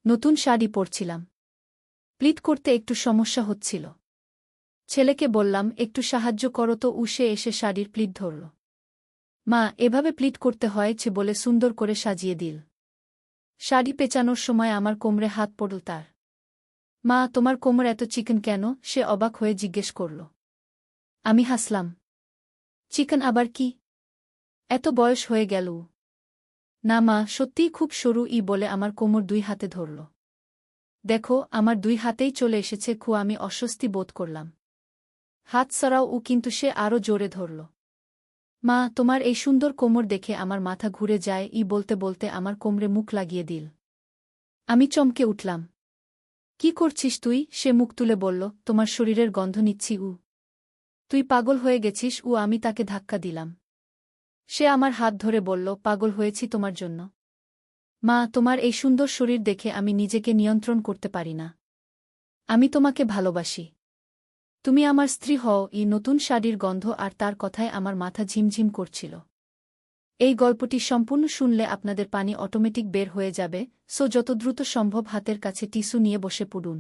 নতুন শাড়ি পরছিলাম। প্লিট করতে একটু সমস্যা হচ্ছিল। ছেলেকে বললাম, একটু সাহায্য করো তো। উসে এসে শাড়ির প্লিট ধরল। মা, এভাবে প্লিট করতে হয়েছে বলে সুন্দর করে সাজিয়ে দিল। শাড়ি পেঁচানোর সময় আমার কোমরে হাত পড়ল তার। মা, তোমার কোমর এত চিকন কেন? সে অবাক হয়ে জিজ্ঞেস করল। আমি হাসলাম। চিকন আবার কি? এত বয়স হয়ে গেল। না মা, সত্যিই খুব সরু বলে আমার কোমর 2 হাতে ধরল। দেখো, আমার 2 হাতেই চলে এসেছে খু। আমি অস্বস্তি বোধ করলাম। হাত সরাও। কিন্তু সে আরও জোরে ধরল। মা, তোমার এই সুন্দর কোমর দেখে আমার মাথা ঘুরে যায় বলতে বলতে আমার কোমরে মুখ লাগিয়ে দিল। আমি চমকে উঠলাম। কি করছিস তুই? সে মুখ তুলে বলল, তোমার শরীরের গন্ধ নিচ্ছি। তুই পাগল হয়ে গেছিস। আমি তাকে ধাক্কা দিলাম। সে আমার হাত ধরে বলল, পাগল হয়েছি তোমার জন্য। মা, তোমার এই সুন্দর শরীর দেখে আমি নিজেকে নিয়ন্ত্রণ করতে পারি না। আমি তোমাকে ভালোবাসি। তুমি আমার স্ত্রী হও। নতুন শাড়ির গন্ধ আর তার কথায় আমার মাথা ঝিমঝিম করছিল। এই গল্পটি সম্পূর্ণ শুনলে আপনাদের পানি অটোমেটিক বের হয়ে যাবে, সো যত দ্রুত সম্ভব হাতের কাছে টিস্যু নিয়ে বসে পড়ুন।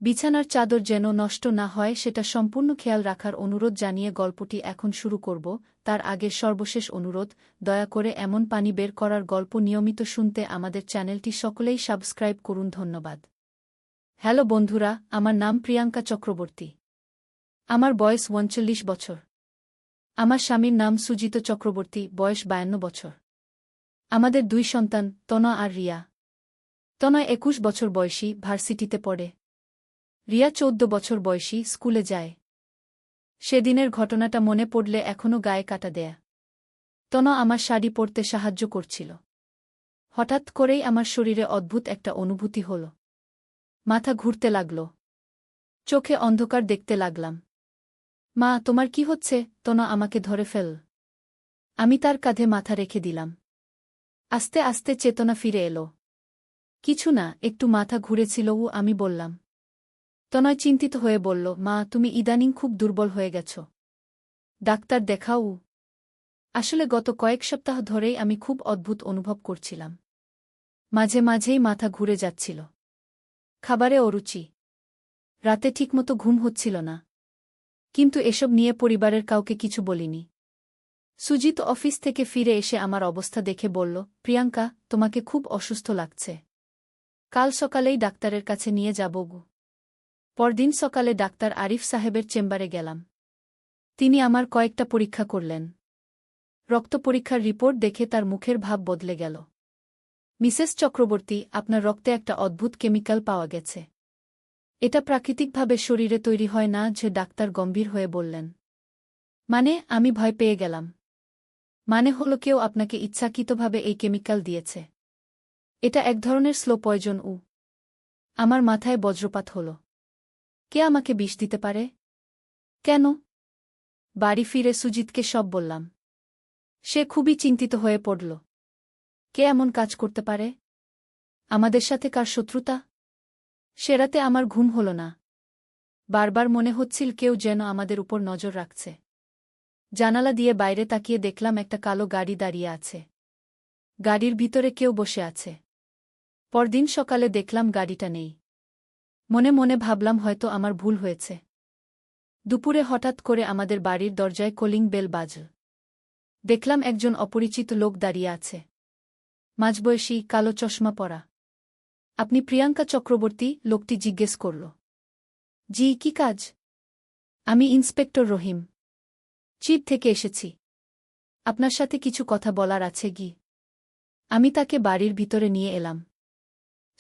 বিছানার চাদর যেন নষ্ট না হয় সেটা সম্পূর্ণ খেয়াল রাখার অনুরোধ জানিয়ে গল্পটি এখন শুরু করব। তার আগে সর্বশেষ অনুরোধ, দয়া করে এমন পানি বের করার গল্প নিয়মিত শুনতে আমাদের চ্যানেলটি সকলেই সাবস্ক্রাইব করুন। ধন্যবাদ। হ্যালো বন্ধুরা, আমার নাম প্রিয়াঙ্কা চক্রবর্তী। আমার বয়স 39 বছর। আমার স্বামীর নাম সুজিত চক্রবর্তী, বয়স 52 বছর। আমাদের 2 সন্তান, তনয় আর রিয়া। তনয় 21 বছর বয়সী, ভার্সিটিতে পড়ে। রিয়া 14 বছর বয়সী, স্কুলে যায়। সেদিনের ঘটনাটা মনে পড়লে এখনও গায়ে কাটা দেয়া। তনয় আমার শাড়ি পরতে সাহায্য করছিল। হঠাৎ করেই আমার শরীরে অদ্ভুত একটা অনুভূতি হল। মাথা ঘুরতে লাগল। চোখে অন্ধকার দেখতে লাগলাম। মা, তোমার কি হচ্ছে? তনয় আমাকে ধরে ফেল। আমি তার কাঁধে মাথা রেখে দিলাম। আস্তে আস্তে চেতনা ফিরে এলো। কিছু না, একটু মাথা ঘুরেছিল। আমি বললাম। তনয় চিন্তিত হয়ে বলল, মা, তুমি ইদানিং খুব দুর্বল হয়ে গেছ। ডাক্তার দেখাও। আসলে গত কয়েক সপ্তাহ ধরেই আমি খুব অদ্ভুত অনুভব করছিলাম। মাঝে মাঝেই মাথা ঘুরে যাচ্ছিল। খাবারে অরুচি। রাতে ঠিকমতো ঘুম হচ্ছিল না। কিন্তু এসব নিয়ে পরিবারের কাউকে কিছু বলিনি। সুজিত অফিস থেকে ফিরে এসে আমার অবস্থা দেখে বলল, প্রিয়াঙ্কা, তোমাকে খুব অসুস্থ লাগছে। কাল সকালেই ডাক্তারের কাছে নিয়ে যাব। পরদিন সকালে ডাক্তার আরিফ সাহেবের চেম্বারে গেলাম। তিনি আমার কয়েকটা পরীক্ষা করলেন। রক্ত পরীক্ষার রিপোর্ট দেখে তার মুখের ভাব বদলে গেল। মিসেস চক্রবর্তী, আপনার রক্তে একটা অদ্ভুত কেমিক্যাল পাওয়া গেছে। এটা প্রাকৃতিকভাবে শরীরে তৈরি হয় না। যে ডাক্তার গম্ভীর হয়ে বললেন। মানে? আমি ভয় পেয়ে গেলাম। মানে হল কেউ আপনাকে ইচ্ছাকৃতভাবে এই কেমিক্যাল দিয়েছে। এটা এক ধরনের স্লো পয়জন। আমার মাথায় বজ্রপাত হল। কে আমাকে বিষ দিতে পারে? কেন? বাড়ি ফিরে সুজিতকে সব বললাম। সে খুবই চিন্তিত হয়ে পড়ল। কে এমন কাজ করতে পারে? আমাদের সাথে কার শত্রুতা? সে রাতে আমার ঘুম হল না। বারবার মনে হচ্ছিল কেউ যেন আমাদের উপর নজর রাখছে। জানালা দিয়ে বাইরে তাকিয়ে দেখলাম একটা কালো গাড়ি দাঁড়িয়ে আছে। গাড়ির ভিতরে কেউ বসে আছে। পরদিন সকালে দেখলাম গাড়িটা নেই। মনে মনে ভাবলাম হয়তো আমার ভুল হয়েছে। দুপুরে হঠাৎ করে আমাদের বাড়ির দরজায় কলিং বেল বাজল। দেখলাম একজন অপরিচিত লোক দাঁড়িয়ে আছে। মাঝবয়সী, কালো চশমা পরা। আপনি প্রিয়াঙ্কা চক্রবর্তী? লোকটি জিজ্ঞেস করল। জি, কি কাজ? আমি ইন্সপেক্টর রহিম। চিফ থেকে এসেছি। আপনার সাথে কিছু কথা বলার আছে কি? আমি তাকে বাড়ির ভিতরে নিয়ে এলাম।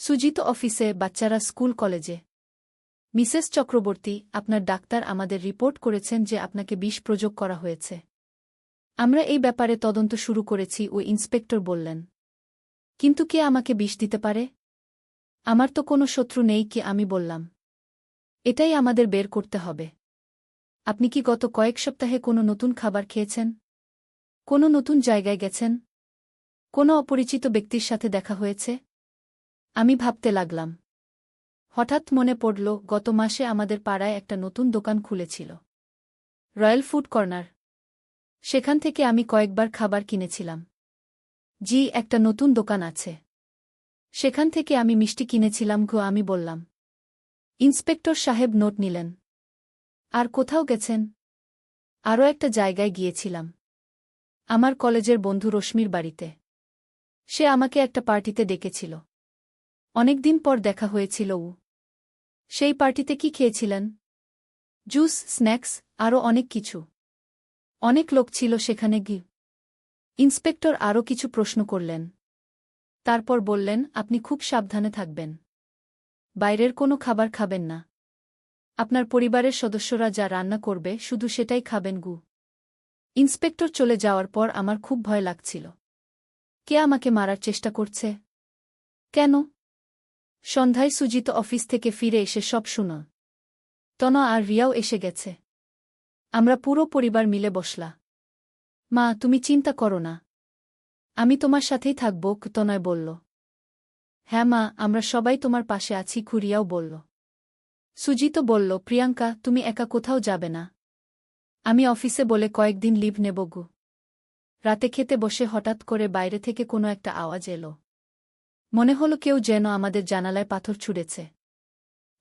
সুজিত অফিসে, বাচ্চারা স্কুল কলেজে। মিসেস চক্রবর্তী, আপনার ডাক্তার আমাদের রিপোর্ট করেছেন যে আপনাকে বিষ প্রয়োগ করা হয়েছে। আমরা এই ব্যাপারে তদন্ত শুরু করেছি, ইন্সপেক্টর বললেন। কিন্তু কে আমাকে বিষ দিতে পারে? আমার তো কোনো শত্রু নেই। কি? আমি বললাম। এটাই আমাদের বের করতে হবে। আপনি কি গত কয়েক সপ্তাহে কোনো নতুন খাবার খেয়েছেন? কোনো নতুন জায়গায় গেছেন? কোনো অপরিচিত ব্যক্তির সাথে দেখা হয়েছে? আমি ভাবতে লাগলাম। হঠাৎ মনে পড়ল, গত মাসে আমাদের পাড়ায় একটা নতুন দোকান খুলেছিল। Royal food corner. সেখান থেকে আমি কয়েকবার খাবার কিনেছিলাম। জি, একটা নতুন দোকান আছে। সেখান থেকে আমি মিষ্টি কিনেছিলাম আমি বললাম। ইন্সপেক্টর সাহেব নোট নিলেন। আর কোথাও গেছেন? আরও একটা জায়গায় গিয়েছিলাম। আমার কলেজের বন্ধু রশ্মির বাড়িতে। সে আমাকে একটা পার্টিতে ডেকেছিল। অনেকদিন পর দেখা হয়েছিল। সেই পার্টিতে কি খেয়েছিলেন? জুস, স্ন্যাক্স, আরও অনেক কিছু। অনেক লোক ছিল সেখানে। ইন্সপেক্টর আরও কিছু প্রশ্ন করলেন। তারপর বললেন, আপনি খুব সাবধানে থাকবেন। বাইরের কোনো খাবার খাবেন না। আপনার পরিবারের সদস্যরা যা রান্না করবে শুধু সেটাই খাবেন। ইন্সপেক্টর চলে যাওয়ার পর আমার খুব ভয় লাগছিল। কে আমাকে মারার চেষ্টা করছে? কেন? সন্ধ্যায় সুজিত অফিস থেকে ফিরে এসে সব শুনো। তনয়া আর রিয়াও এসে গেছে। আমরা পুরো পরিবার মিলে বসলা। মা, তুমি চিন্তা করো না। আমি তোমার সাথেই থাকব, তনয় বলল। হ্যাঁ মা, আমরা সবাই তোমার পাশে আছি, রিয়াও বলল। সুজিত বলল, প্রিয়াঙ্কা, তুমি একা কোথাও যাবে না। আমি অফিসে বলে কয়েকদিন লিভ নেব। রাতে খেতে বসে হঠাৎ করে বাইরে থেকে কোনো একটা আওয়াজ এলো। মনে হলো কেউ যেন আমাদের জানালায় পাথর ছুঁড়েছে।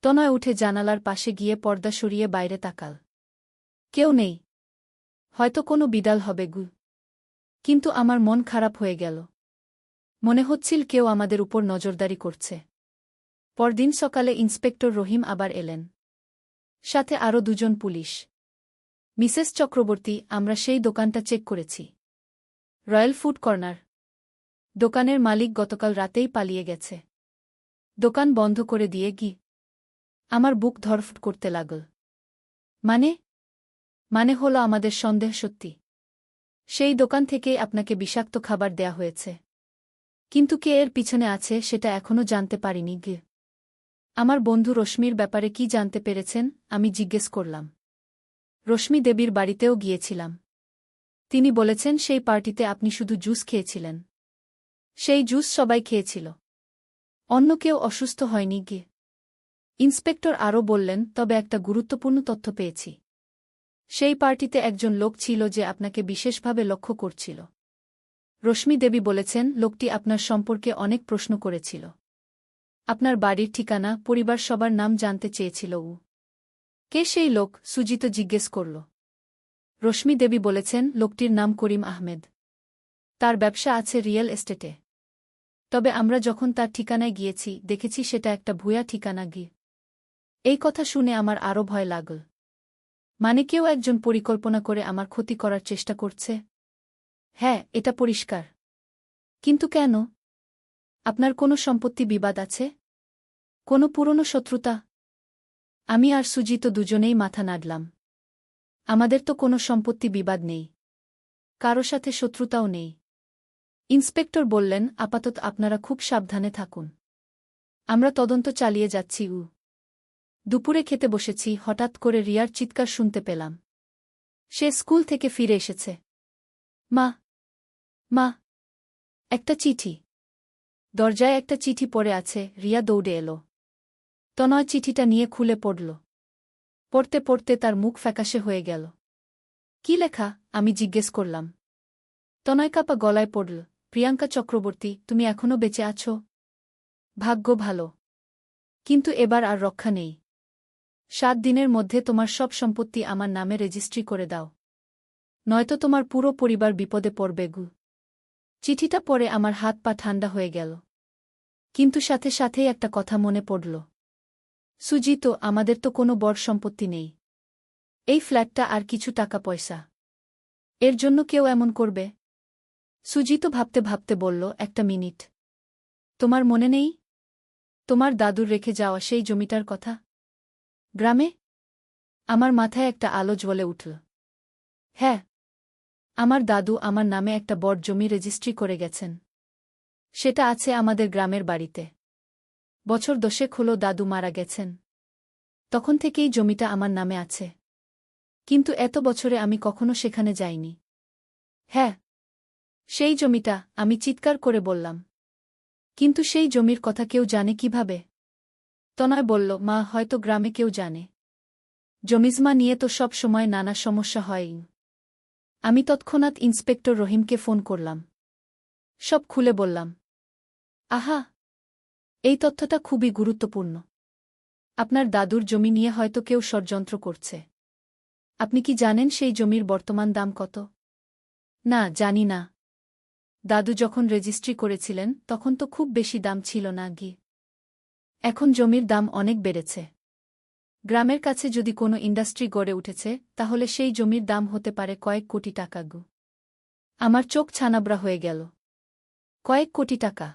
তনয় উঠে জানালার পাশে গিয়ে পর্দা সরিয়ে বাইরে তাকাল। কেউ নেই। হয়তো কোনো বিড়াল হবে। কিন্তু আমার মন খারাপ হয়ে গেল। মনে হচ্ছিল কেউ আমাদের উপর নজরদারি করছে। পরদিন সকালে ইন্সপেক্টর রহিম আবার এলেন। সাথে আরও দুজন পুলিশ। মিসেস চক্রবর্তী, আমরা সেই দোকানটা চেক করেছি। Royal food corner. দোকানের মালিক গতকাল রাতেই পালিয়ে গেছে। দোকান বন্ধ করে দিয়ে আমার বুক ধড়ফড় করতে লাগল। মানে হলো আমাদের সন্দেহ সত্যি। সেই দোকান থেকেই আপনাকে বিষাক্ত খাবার দেয়া হয়েছে। কিন্তু কে এর পিছনে আছে সেটা এখনও জানতে পারিনি। আমার বন্ধু রশ্মির ব্যাপারে কি জানতে পেরেছেন? আমি জিজ্ঞেস করলাম। রশ্মি দেবীর বাড়িতেও গিয়েছিলাম। তিনি বলেছেন সেই পার্টিতে আপনি শুধু জুস খেয়েছিলেন। সেই জুস সবাই খেয়েছিল। অন্য কেউ অসুস্থ হয়নি। ইন্সপেক্টর আরও বললেন, তবে একটা গুরুত্বপূর্ণ তথ্য পেয়েছি। সেই পার্টিতে একজন লোক ছিল যে আপনাকে বিশেষভাবে লক্ষ্য করছিল। রশ্মি দেবী বলেছেন লোকটি আপনার সম্পর্কে অনেক প্রশ্ন করেছিল। আপনার বাড়ির ঠিকানা, পরিবার, সবার নাম জানতে চেয়েছিল। কে সেই লোক? সুজিত জিজ্ঞেস করল। রশ্মি দেবী বলেছেন লোকটির নাম করিম আহমেদ। তার ব্যবসা আছে রিয়েল এস্টেটে। তবে আমরা যখন তার ঠিকানায় গিয়েছি দেখেছি সেটা একটা ভুয়া ঠিকানা। এই কথা শুনে আমার আরও ভয় লাগল। মানে কেউ একজন পরিকল্পনা করে আমার ক্ষতি করার চেষ্টা করছে? হ্যাঁ, এটা পরিষ্কার। কিন্তু কেন? আপনার কোনো সম্পত্তি বিবাদ আছে? কোনো পুরনো শত্রুতা? আমি আর সুজিত দুজনেই মাথা নাড়লাম। আমাদের তো কোনো সম্পত্তি বিবাদ নেই। কারো সাথে শত্রুতাও নেই। ইন্সপেক্টর বললেন, আপাতত আপনারা খুব সাবধানে থাকুন। আমরা তদন্ত চালিয়ে যাচ্ছি। দুপুরে খেতে বসেছি, হঠাৎ করে রিয়ার চিৎকার শুনতে পেলাম। সে স্কুল থেকে ফিরে এসেছে। মা, মা, একটা চিঠি। দরজায় একটা চিঠি পড়ে আছে। রিয়া দৌড়ে এলো। তনয় চিঠিটা নিয়ে খুলে পড়ল। পড়তে পড়তে তার মুখ ফ্যাকাশে হয়ে গেল। কি লেখা? আমি জিজ্ঞেস করলাম। তনয় কাপা গলায় পড়ল, প্রিয়াঙ্কা চক্রবর্তী, তুমি এখনও বেঁচে আছো। ভাগ্য ভালো। কিন্তু এবার আর রক্ষা নেই। 7 দিনের মধ্যে তোমার সব সম্পত্তি আমার নামে রেজিস্ট্রি করে দাও। নয়তো তোমার পুরো পরিবার বিপদে পড়বে। চিঠিটা পড়ে আমার হাত পা ঠান্ডা হয়ে গেল। কিন্তু সাথে সাথেই একটা কথা মনে পড়ল। সুজিত, আমাদের তো কোনো বড় সম্পত্তি নেই। এই ফ্ল্যাটটা আর কিছু টাকা পয়সা। এর জন্য কেউ এমন করবে? সুজিত ভাবতে ভাবতে বলল, একটা মিনিট। তোমার মনে নেই তোমার দাদুর রেখে যাওয়া সেই জমিটার কথা? গ্রামে? আমার মাথায় একটা আলো জ্বলে উঠল। হ্যাঁ, আমার দাদু আমার নামে একটা বড় জমি রেজিস্ট্রি করে গেছেন। সেটা আছে আমাদের গ্রামের বাড়িতে। বছর 10 হলো দাদু মারা গেছেন। তখন থেকেই জমিটা আমার নামে আছে। কিন্তু এত বছরে আমি কখনো সেখানে যাইনি। হ্যাঁ, সেই জমিটা, আমি চিৎকার করে বললাম। কিন্তু সেই জমির কথা কেউ জানে কিভাবে? তনয় বলল, মা, হয়তো গ্রামে কেউ জানে। জমিজমা নিয়ে তো সব সময় নানা সমস্যা হয়। আমি তৎক্ষণাৎ ইন্সপেক্টর রহিমকে ফোন করলাম। সব খুলে বললাম। আহা, এই তথ্যটা খুবই গুরুত্বপূর্ণ। আপনার দাদুর জমি নিয়ে হয়তো কেউ ষড়যন্ত্র করছে। আপনি কি জানেন সেই জমির বর্তমান দাম কত? না, জানি না। দাদু যখন রেজিস্ট্রি করেছিলেন তখন তো খুব বেশি দাম ছিল না গি। এখন জমির দাম অনেক বেড়েছে। গ্রামের কাছে যদি কোনো ইন্ডাস্ট্রি গড়ে উঠেছে তাহলে সেই জমির দাম হতে পারে কয়েক কোটি টাকা গু। আমার চোখ ছানাবড়া হয়ে গেল। কয়েক কোটি টাকা!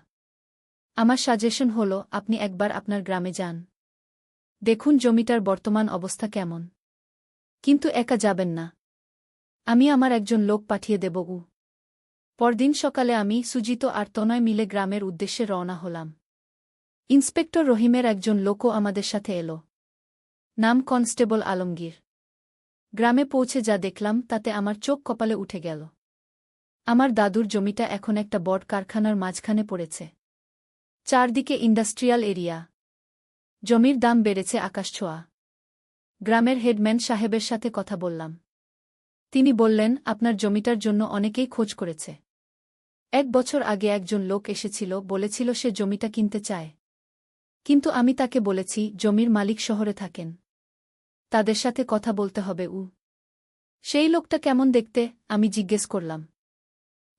আমার সাজেশন হল আপনি একবার আপনার গ্রামে যান। দেখুন জমিটার বর্তমান অবস্থা কেমন। কিন্তু একা যাবেন না। আমি আমার একজন লোক পাঠিয়ে দেব। পরদিন সকালে আমি, সুজিত আর তনয় মিলে গ্রামের উদ্দেশ্যে রওনা হলাম। ইন্সপেক্টর রহিমের একজন লোকও আমাদের সাথে এলো। নাম কনস্টেবল আলমগীর। গ্রামে পৌঁছে যা দেখলাম তাতে আমার চোখ কপালে উঠে গেল। আমার দাদুর জমিটা এখন একটা বড় কারখানার মাঝখানে পড়েছে। চারদিকে ইন্ডাস্ট্রিয়াল এরিয়া। জমির দাম বেড়েছে আকাশছোঁয়া। গ্রামের হেডম্যান সাহেবের সাথে কথা বললাম। তিনি বললেন, আপনার জমিটার জন্য অনেকেই খোঁজ করেছে। 1 বছর আগে একজন লোক এসেছিল, বলেছিল সে জমিটা কিনতে চায়। কিন্তু আমি তাকে বলেছি জমির মালিক শহরে থাকেন। তাদের সাথে কথা বলতে হবে। সেই লোকটা কেমন দেখতে? আমি জিজ্ঞেস করলাম।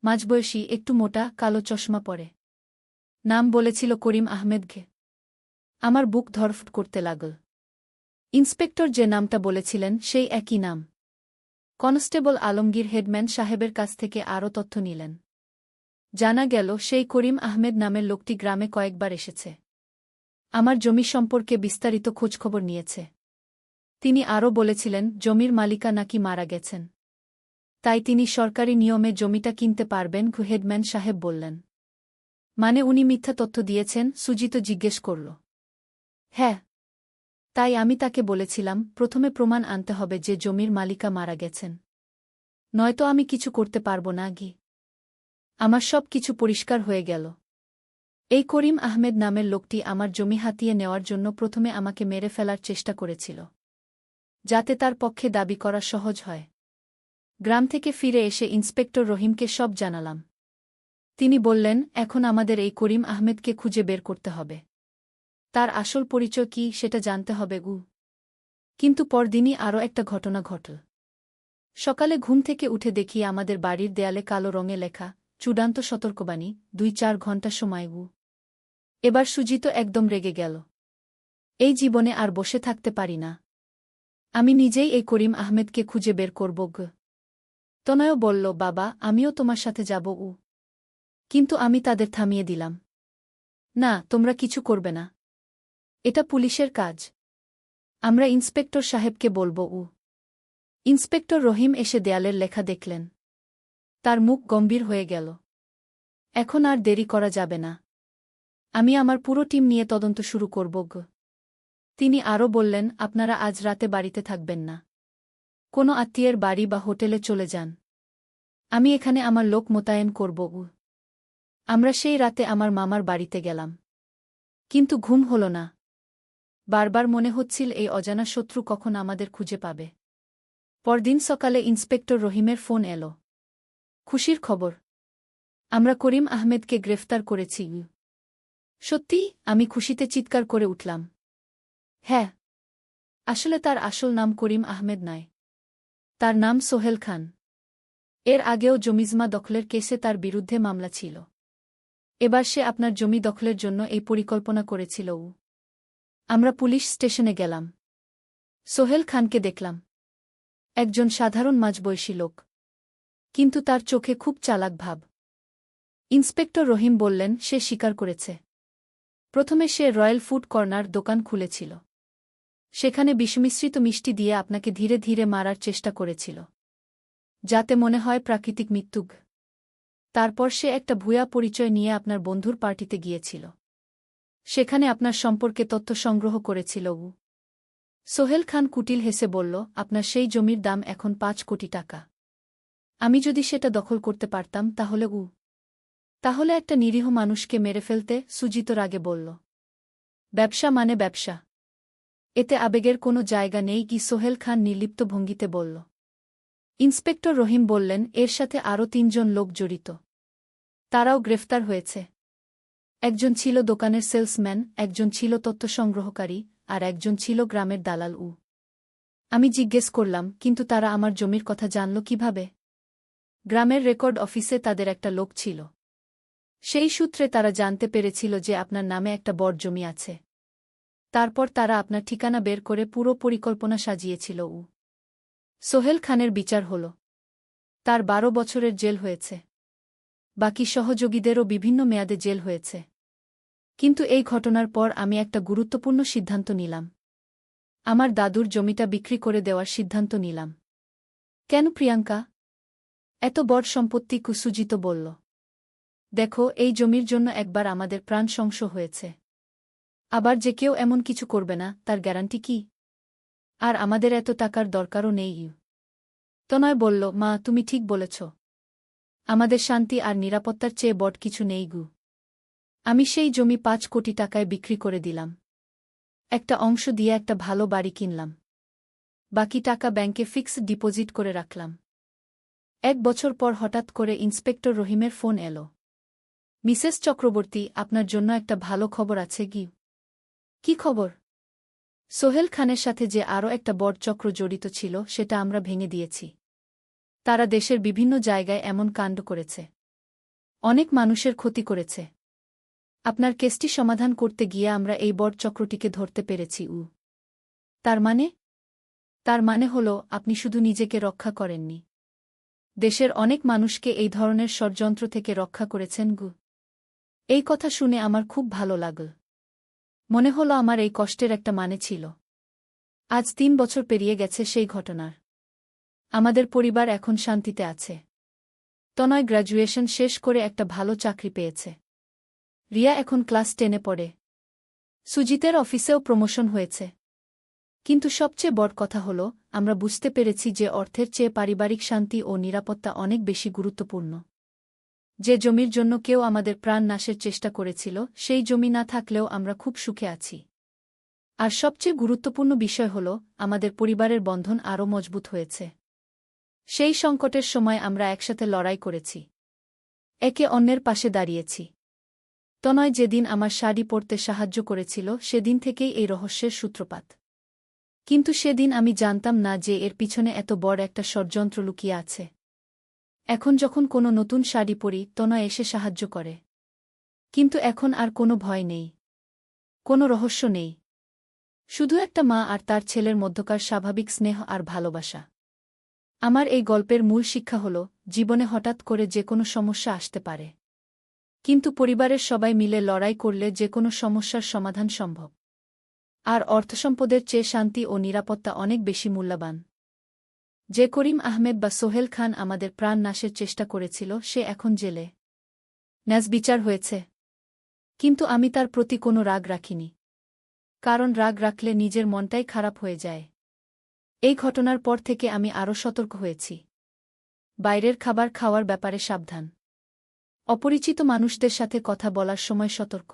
মাঝবয়সী, একটু মোটা, কালো চশমা পরে। নাম বলেছিল করিম আহমেদ ঘে। আমার বুক ধড়ফড় করতে লাগল। ইন্সপেক্টর যে নামটা বলেছিলেন সেই একই নাম। কনস্টেবল আলমগীর হেডম্যান সাহেবের কাছ থেকে আরও তথ্য নিলেন। জানা গেল সেই করিম আহমেদ নামের লোকটি গ্রামে কয়েকবার এসেছে। আমার জমি সম্পর্কে বিস্তারিত খোঁজখবর নিয়েছে। তিনি আরও বলেছিলেন জমির মালিকা নাকি মারা গেছেন। তাই তিনি সরকারি নিয়মে জমিটা কিনতে পারবেন। হেডম্যান সাহেব বললেন। মানে উনি মিথ্যা তথ্য দিয়েছেন? সুজিত জিজ্ঞেস করল। হ্যাঁ। তাই আমি তাকে বলেছিলাম প্রথমে প্রমাণ আনতে হবে যে জমির মালিকা মারা গেছেন। নয়তো আমি কিছু করতে পারব না গি। আমার সব কিছু পরিষ্কার হয়ে গেল। এই করিম আহমেদ নামের লোকটি আমার জমি হাতিয়ে নেওয়ার জন্য প্রথমে আমাকে মেরে ফেলার চেষ্টা করেছিল, যাতে তার পক্ষে দাবি করা সহজ হয়। গ্রাম থেকে ফিরে এসে ইন্সপেক্টর রহিমকে সব জানালাম। তিনি বললেন, এখন আমাদের এই করিম আহমেদকে খুঁজে বের করতে হবে। তার আসল পরিচয় কি সেটা জানতে হবে। কিন্তু পরদিনই আরও একটা ঘটনা ঘটল। সকালে ঘুম থেকে উঠে দেখি আমাদের বাড়ির দেয়ালে কালো রঙে লেখা, চূড়ান্ত সতর্কবাণী, 2-4 ঘণ্টা সময়। এবার সুজিত একদম রেগে গেল। এই জীবনে আর বসে থাকতে পারি না। আমি নিজেই এই করিম আহমেদকে খুঁজে বের করব। তনয় বলল, বাবা, আমিও তোমার সাথে যাব। কিন্তু আমি তাদের থামিয়ে দিলাম। না, তোমরা কিছু করবে না। এটা পুলিশের কাজ। আমরা ইন্সপেক্টর সাহেবকে বলব। ইন্সপেক্টর রহিম এসে দেয়ালের লেখা দেখলেন। তার মুখ গম্ভীর হয়ে গেল। এখন আর দেরি করা যাবে না। আমি আমার পুরো টিম নিয়ে তদন্ত শুরু করব। তিনি আরও বললেন, আপনারা আজ রাতে বাড়িতে থাকবেন না। কোনো আত্মীয়ের বাড়ি বা হোটেলে চলে যান। আমি এখানে আমার লোক মোতায়েন করব। আমরা সেই রাতে আমার মামার বাড়িতে গেলাম। কিন্তু ঘুম হল না। বারবার মনে হচ্ছিল এই অজানা শত্রু কখন আমাদের খুঁজে পাবে। পরদিন সকালে ইন্সপেক্টর রহিমের ফোন এলো। খুশির খবর। আমরা করিম আহমেদকে গ্রেফতার করেছি। সত্যি? আমি খুশিতে চিৎকার করে উঠলাম। হ্যাঁ। আসলে তার আসল নাম করিম আহমেদ নয়। তার নাম সোহেল খান। এর আগেও জমিজমা দখলের কেসে তার বিরুদ্ধে মামলা ছিল। এবার সে আপনার জমি দখলের জন্য এই পরিকল্পনা করেছিল। আমরা পুলিশ স্টেশনে গেলাম। সোহেল খানকে দেখলাম। একজন সাধারণ মাঝবয়সী লোক। কিন্তু তার চোখে খুব চালাক ভাব। ইন্সপেক্টর রহিম বললেন, সে স্বীকার করেছে। প্রথমে সে রয়্যাল ফুড কর্নার দোকান খুলেছিল। সেখানে বিষমিশ্রিত মিষ্টি দিয়ে আপনাকে ধীরে ধীরে মারার চেষ্টা করেছিল, যাতে মনে হয় প্রাকৃতিক মৃত্যু। তারপর সে একটা ভুয়া পরিচয় নিয়ে আপনার বন্ধুর পার্টিতে গিয়েছিল। সেখানে আপনার সম্পর্কে তথ্য সংগ্রহ করেছিল। সোহেল খান কুটিল হেসে বলল, আপনার সেই জমির দাম এখন 5 কোটি টাকা। আমি যদি সেটা দখল করতে পারতাম তাহলে একটা নিরীহ মানুষকে মেরে ফেলতে? সুজিত রাগে বলল। ব্যবসা মানে ব্যবসা। এতে আবেগের কোনো জায়গা নেই কি? সোহেল খান নির্লিপ্ত ভঙ্গিতে বলল। ইন্সপেক্টর রহিম বললেন, এর সাথে আরও 3 জন লোক জড়িত। তারাও গ্রেফতার হয়েছে। একজন ছিল দোকানের সেলসম্যান, একজন ছিল তথ্য সংগ্রহকারী, আর একজন ছিল গ্রামের দালাল। আমি জিজ্ঞেস করলাম, কিন্তু তারা আমার জমির কথা জানল কিভাবে? গ্রামের রেকর্ড অফিসে তাদের একটা লোক ছিল। সেই সূত্রে তারা জানতে পেরেছিল যে আপনার নামে একটা বড় জমি আছে। তারপর তারা আপনার ঠিকানা বের করে পুরো পরিকল্পনা সাজিয়েছিল। সোহেল খানের বিচার হল। তার 12 বছরের জেল হয়েছে। বাকি সহযোগীদেরও বিভিন্ন মেয়াদে জেল হয়েছে। কিন্তু এই ঘটনার পর আমি একটা গুরুত্বপূর্ণ সিদ্ধান্ত নিলাম। আমার দাদুর জমিটা বিক্রি করে দেওয়ার সিদ্ধান্ত নিলাম। কেন প্রিয়াঙ্কা? এত বড় সম্পত্তি? সুজিত বলল। দেখো, এই জমির জন্য একবার আমাদের প্রাণ সংশ হয়েছে। আবার যে কেউ এমন কিছু করবে না, তার গ্যারান্টি কি? আর আমাদের এত টাকার দরকারও নেই। তনয় বলল, মা, তুমি ঠিক বলেছ। আমাদের শান্তি আর নিরাপত্তার চেয়ে বড় কিছু নেই। আমি সেই জমি 5 কোটি টাকায় বিক্রি করে দিলাম। একটা অংশ দিয়ে একটা ভালো বাড়ি কিনলাম। বাকি টাকা ব্যাংকে ফিক্সড ডিপোজিট করে রাখলাম। 1 বছর পর হঠাৎ করে ইন্সপেক্টর রহিমের ফোন এলো। মিসেস চক্রবর্তী, আপনার জন্য একটা ভালো খবর আছে। কি খবর? সোহেল খানের সাথে যে আরও একটা বড় চক্র জড়িত ছিল, সেটা আমরা ভেঙে দিয়েছি। তারা দেশের বিভিন্ন জায়গায় এমন কাণ্ড করেছে। অনেক মানুষের ক্ষতি করেছে। আপনার কেসটি সমাধান করতে গিয়ে আমরা এই বড় চক্রটিকে ধরতে পেরেছি। তার মানে? তার মানে হল, আপনি শুধু নিজেকে রক্ষা করেননি, দেশের অনেক মানুষকে এই ধরনের ষড়যন্ত্র থেকে রক্ষা করেছেন। এই কথা শুনে আমার খুব ভালো লাগল। মনে হল আমার এই কষ্টের একটা মানে ছিল। আজ 3 বছর পেরিয়ে গেছে সেই ঘটনার। আমাদের পরিবার এখন শান্তিতে আছে। তনয় গ্র্যাজুয়েশন শেষ করে একটা ভালো চাকরি পেয়েছে। রিয়া এখন ক্লাস 10-এ পড়ে। সুজিতের অফিসেও প্রমোশন হয়েছে। কিন্তু সবচেয়ে বড় কথা হল, আমরা বুঝতে পেরেছি যে অর্থের চেয়ে পারিবারিক শান্তি ও নিরাপত্তা অনেক বেশি গুরুত্বপূর্ণ। যে জমির জন্য কেউ আমাদের প্রাণ নাশের চেষ্টা করেছিল, সেই জমি না থাকলেও আমরা খুব সুখে আছি। আর সবচেয়ে গুরুত্বপূর্ণ বিষয় হল, আমাদের পরিবারের বন্ধন আরও মজবুত হয়েছে। সেই সংকটের সময় আমরা একসাথে লড়াই করেছি, একে অন্যের পাশে দাঁড়িয়েছি। তনয় যেদিন আমার শাড়ি পরতে সাহায্য করেছিল, সেদিন থেকেই এই রহস্যের সূত্রপাত। কিন্তু সেদিন আমি জানতাম না যে এর পিছনে এত বড় একটা ষড়যন্ত্র লুকিয়ে আছে। এখন যখন কোনো নতুন শাড়ি পরি, তনয় এসে সাহায্য করে। কিন্তু এখন আর কোনো ভয় নেই, কোনো রহস্য নেই। শুধু একটা মা আর তার ছেলের মধ্যকার স্বাভাবিক স্নেহ আর ভালোবাসা। আমার এই গল্পের মূল শিক্ষা হল, জীবনে হঠাৎ করে যে কোনো সমস্যা আসতে পারে। কিন্তু পরিবারের সবাই মিলে লড়াই করলে যে কোনো সমস্যার সমাধান সম্ভব। আর অর্থসম্পদের চেয়ে শান্তি ও নিরাপত্তা অনেক বেশি মূল্যবান। যে করিম আহমেদ বা সোহেল খান আমাদের প্রাণ নাশের চেষ্টা করেছিল, সে এখন জেলে। ন্যায় বিচার হয়েছে। কিন্তু আমি তার প্রতি কোনো রাগ রাখিনি। কারণ রাগ রাখলে নিজের মনটাই খারাপ হয়ে যায়। এই ঘটনার পর থেকে আমি আরও সতর্ক হয়েছি। বাইরের খাবার খাওয়ার ব্যাপারে সাবধান। অপরিচিত মানুষদের সাথে কথা বলার সময় সতর্ক।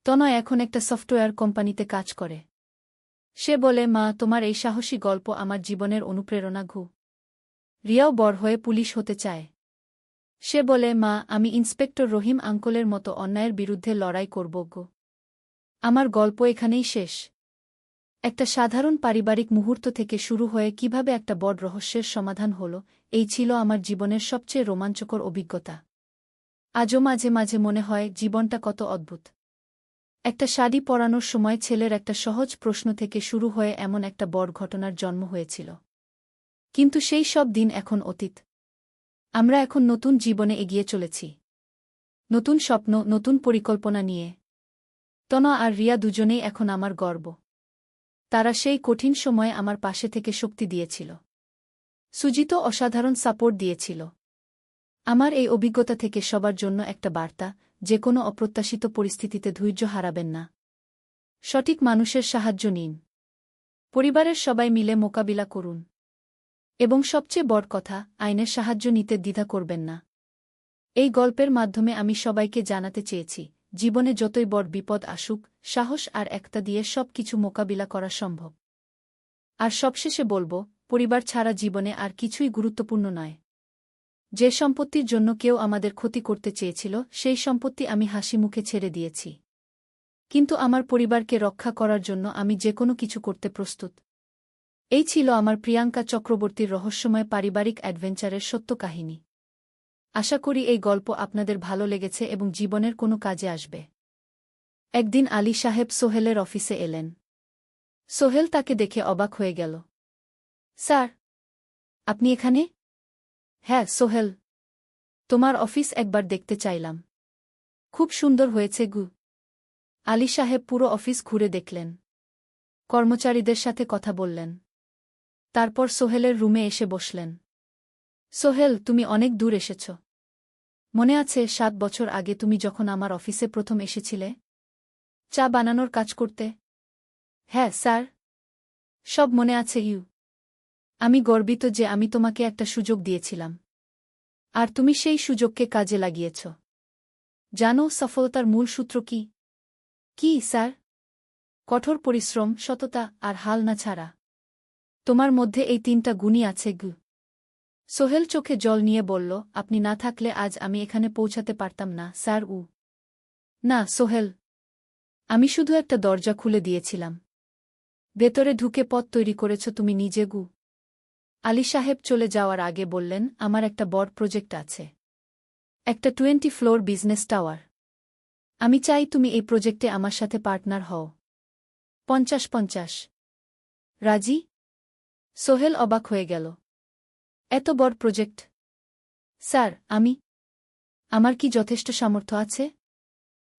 তনয় এখন একটা সফটওয়্যার কোম্পানিতে কাজ করে। সে বলে, মা, তোমার এই সাহসী গল্প আমার জীবনের অনুপ্রেরণা। রিয়াও বড় হয়ে পুলিশ হতে চায়। সে বলে, মা, আমি ইন্সপেক্টর রহিম আঙ্কলের মতো অন্যায়ের বিরুদ্ধে লড়াই করব। আমার গল্প এখানেই শেষ। একটা সাধারণ পারিবারিক মুহূর্ত থেকে শুরু হয়ে কিভাবে একটা বড় রহস্যের সমাধান হল, এই ছিল আমার জীবনের সবচেয়ে রোমাঞ্চকর অভিজ্ঞতা। আজও মাঝে মাঝে মনে হয়, জীবনটা কত অদ্ভুত। একটা শাড়ি পরানোর সময় ছেলের একটা সহজ প্রশ্ন থেকে শুরু হয়ে এমন একটা বড় ঘটনার জন্ম হয়েছিল। কিন্তু সেই সব দিন এখন অতীত। আমরা এখন নতুন জীবনে এগিয়ে চলেছি, নতুন স্বপ্ন, নতুন পরিকল্পনা নিয়ে। তনয় আর রিয়া দুজনেই এখন আমার গর্ব। তারা সেই কঠিন সময়ে আমার পাশে থেকে শক্তি দিয়েছিল। সুজিতও অসাধারণ সাপোর্ট দিয়েছিল। আমার এই অভিজ্ঞতা থেকে সবার জন্য একটা বার্তা, যে কোনো অপ্রত্যাশিত পরিস্থিতিতে ধৈর্য হারাবেন না। সঠিক মানুষের সাহায্য নিন। পরিবারের সবাই মিলে মোকাবিলা করুন। এবং সবচেয়ে বড় কথা, আইনের সাহায্য নিতে দ্বিধা করবেন না। এই গল্পের মাধ্যমে আমি সবাইকে জানাতে চেয়েছি, জীবনে যতই বড় বিপদ আসুক, সাহস আর একতা দিয়ে সব কিছু মোকাবিলা করা সম্ভব। আর সবশেষে বলব, পরিবার ছাড়া জীবনে আর কিছুই গুরুত্বপূর্ণ নয়। যে সম্পত্তির জন্য কেউ আমাদের ক্ষতি করতে চেয়েছিল সেই সম্পত্তি আমি হাসিমুখে ছেড়ে দিয়েছি। কিন্তু আমার পরিবারকে রক্ষা করার জন্য আমি যেকোনো কিছু করতে প্রস্তুত। এই ছিল আমার প্রিয়াঙ্কা চক্রবর্তীর রহস্যময় পারিবারিক অ্যাডভেঞ্চারের সত্য কাহিনী। আশা করি এই গল্প আপনাদের ভালো লেগেছে এবং জীবনের কোনো কাজে আসবে। একদিন আলী সাহেব সোহেলের অফিসে এলেন। সোহেল তাকে দেখে অবাক হয়ে গেল। স্যার, আপনি এখানে? হ্যাঁ সোহেল, তোমার অফিস একবার দেখতে চাইলাম। খুব সুন্দর হয়েছে গু। আলী সাহেব পুরো অফিস ঘুরে দেখলেন, কর্মচারীদের সাথে কথা বললেন। তারপর সোহেলের রুমে এসে বসলেন। সোহেল, তুমি অনেক দূর এসেছ। মনে আছে 7 বছর আগে তুমি যখন আমার অফিসে প্রথম এসেছিলে চা বানানোর কাজ করতে? হ্যাঁ স্যার, সব মনে আছে ইউ। আমি গর্বিত যে আমি তোমাকে একটা সুযোগ দিয়েছিলাম, আর তুমি সেই সুযোগকে কাজে লাগিয়েছ। জানো সফলতার মূল সূত্র কি? কি স্যার? কঠোর পরিশ্রম, সততা আর হাল না ছাড়া। তোমার মধ্যে এই 3টা গুণই আছে গু। সোহেল চোখে জল নিয়ে বলল, আপনি না থাকলে আজ আমি এখানে পৌঁছাতে পারতাম না স্যার। না সোহেল, আমি শুধু একটা দরজা খুলে দিয়েছিলাম। ভেতরে ঢুকে পথ তৈরি করেছ তুমি নিজে গু। আলী সাহেব চলে যাওয়ার আগে বললেন, আমার একটা বড় প্রজেক্ট আছে, একটা 20 ফ্লোর বিজনেস টাওয়ার। আমি চাই তুমি এই প্রজেক্টে আমার সাথে পার্টনার হও। 50-50। রাজি? সোহেল অবাক হয়ে গেল। এত বড় প্রজেক্ট? স্যার, আমার কি যথেষ্ট সামর্থ্য আছে?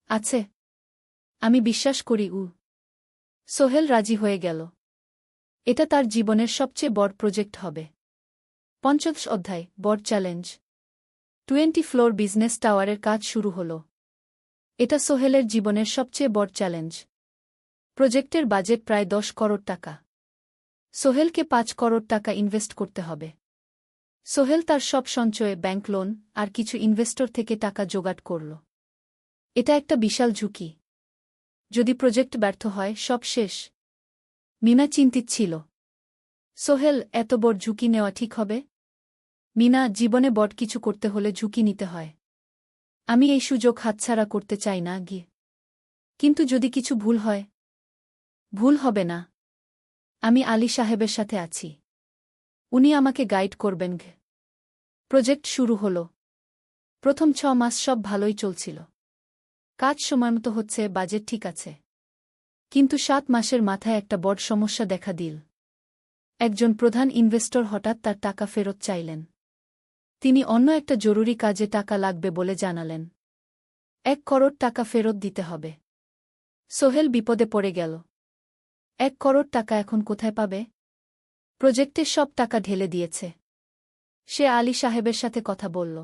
আছে, আমি বিশ্বাস করি। সোহেল রাজি হয়ে গেল। এটা তার জীবনের সবচেয়ে বড় প্রজেক্ট হবে। 50 অধ্যায়, বড় চ্যালেঞ্জ। 20 ফ্লোর বিজনেস টাওয়ারের কাজ শুরু হল। এটা সোহেলের জীবনের সবচেয়ে বড় চ্যালেঞ্জ। প্রজেক্টের বাজেট প্রায় 10 করোড় টাকা। সোহেলকে 5 করোড় টাকা ইনভেস্ট করতে হবে। সোহেল তার সব সঞ্চয়ে, ব্যাংক লোন আর কিছু ইনভেস্টর থেকে টাকা জোগাড় করল। এটা একটা বিশাল ঝুঁকি। যদি প্রজেক্ট ব্যর্থ হয়, সব শেষ। মিনা চিন্তিত ছিল। সোহেল, এত বড় ঝুঁকি নেওয়া ঠিক হবে? মিনা, জীবনে বড় কিছু করতে হলে ঝুঁকি নিতে হয়। আমি এই সুযোগ হাতছাড়া করতে চাই না গিয়ে। কিন্তু যদি কিছু ভুল হয়? ভুল হবে না। আমি আলী সাহেবের সাথে আছি, উনি আমাকে গাইড করবেন। প্রজেক্ট শুরু হল। প্রথম 6 মাস সব ভালোই চলছিল। কাজ সময়মতো হচ্ছে, বাজেট ঠিক আছে। কিন্তু 7 মাসের মাথায় একটা বড় সমস্যা দেখা দিল। একজন প্রধান ইনভেস্টর হঠাৎ তার টাকা ফেরত চাইলেন। তিনি অন্য একটা জরুরি কাজে টাকা লাগবে বলে জানালেন। 1 করোড় টাকা ফেরত দিতে হবে। সোহেল বিপদে পড়ে গেল। 1 করোড় টাকা এখন কোথায় পাবে? প্রজেক্টের সব টাকা ঢেলে দিয়েছে। সে আলী সাহেবের সাথে কথা বলল।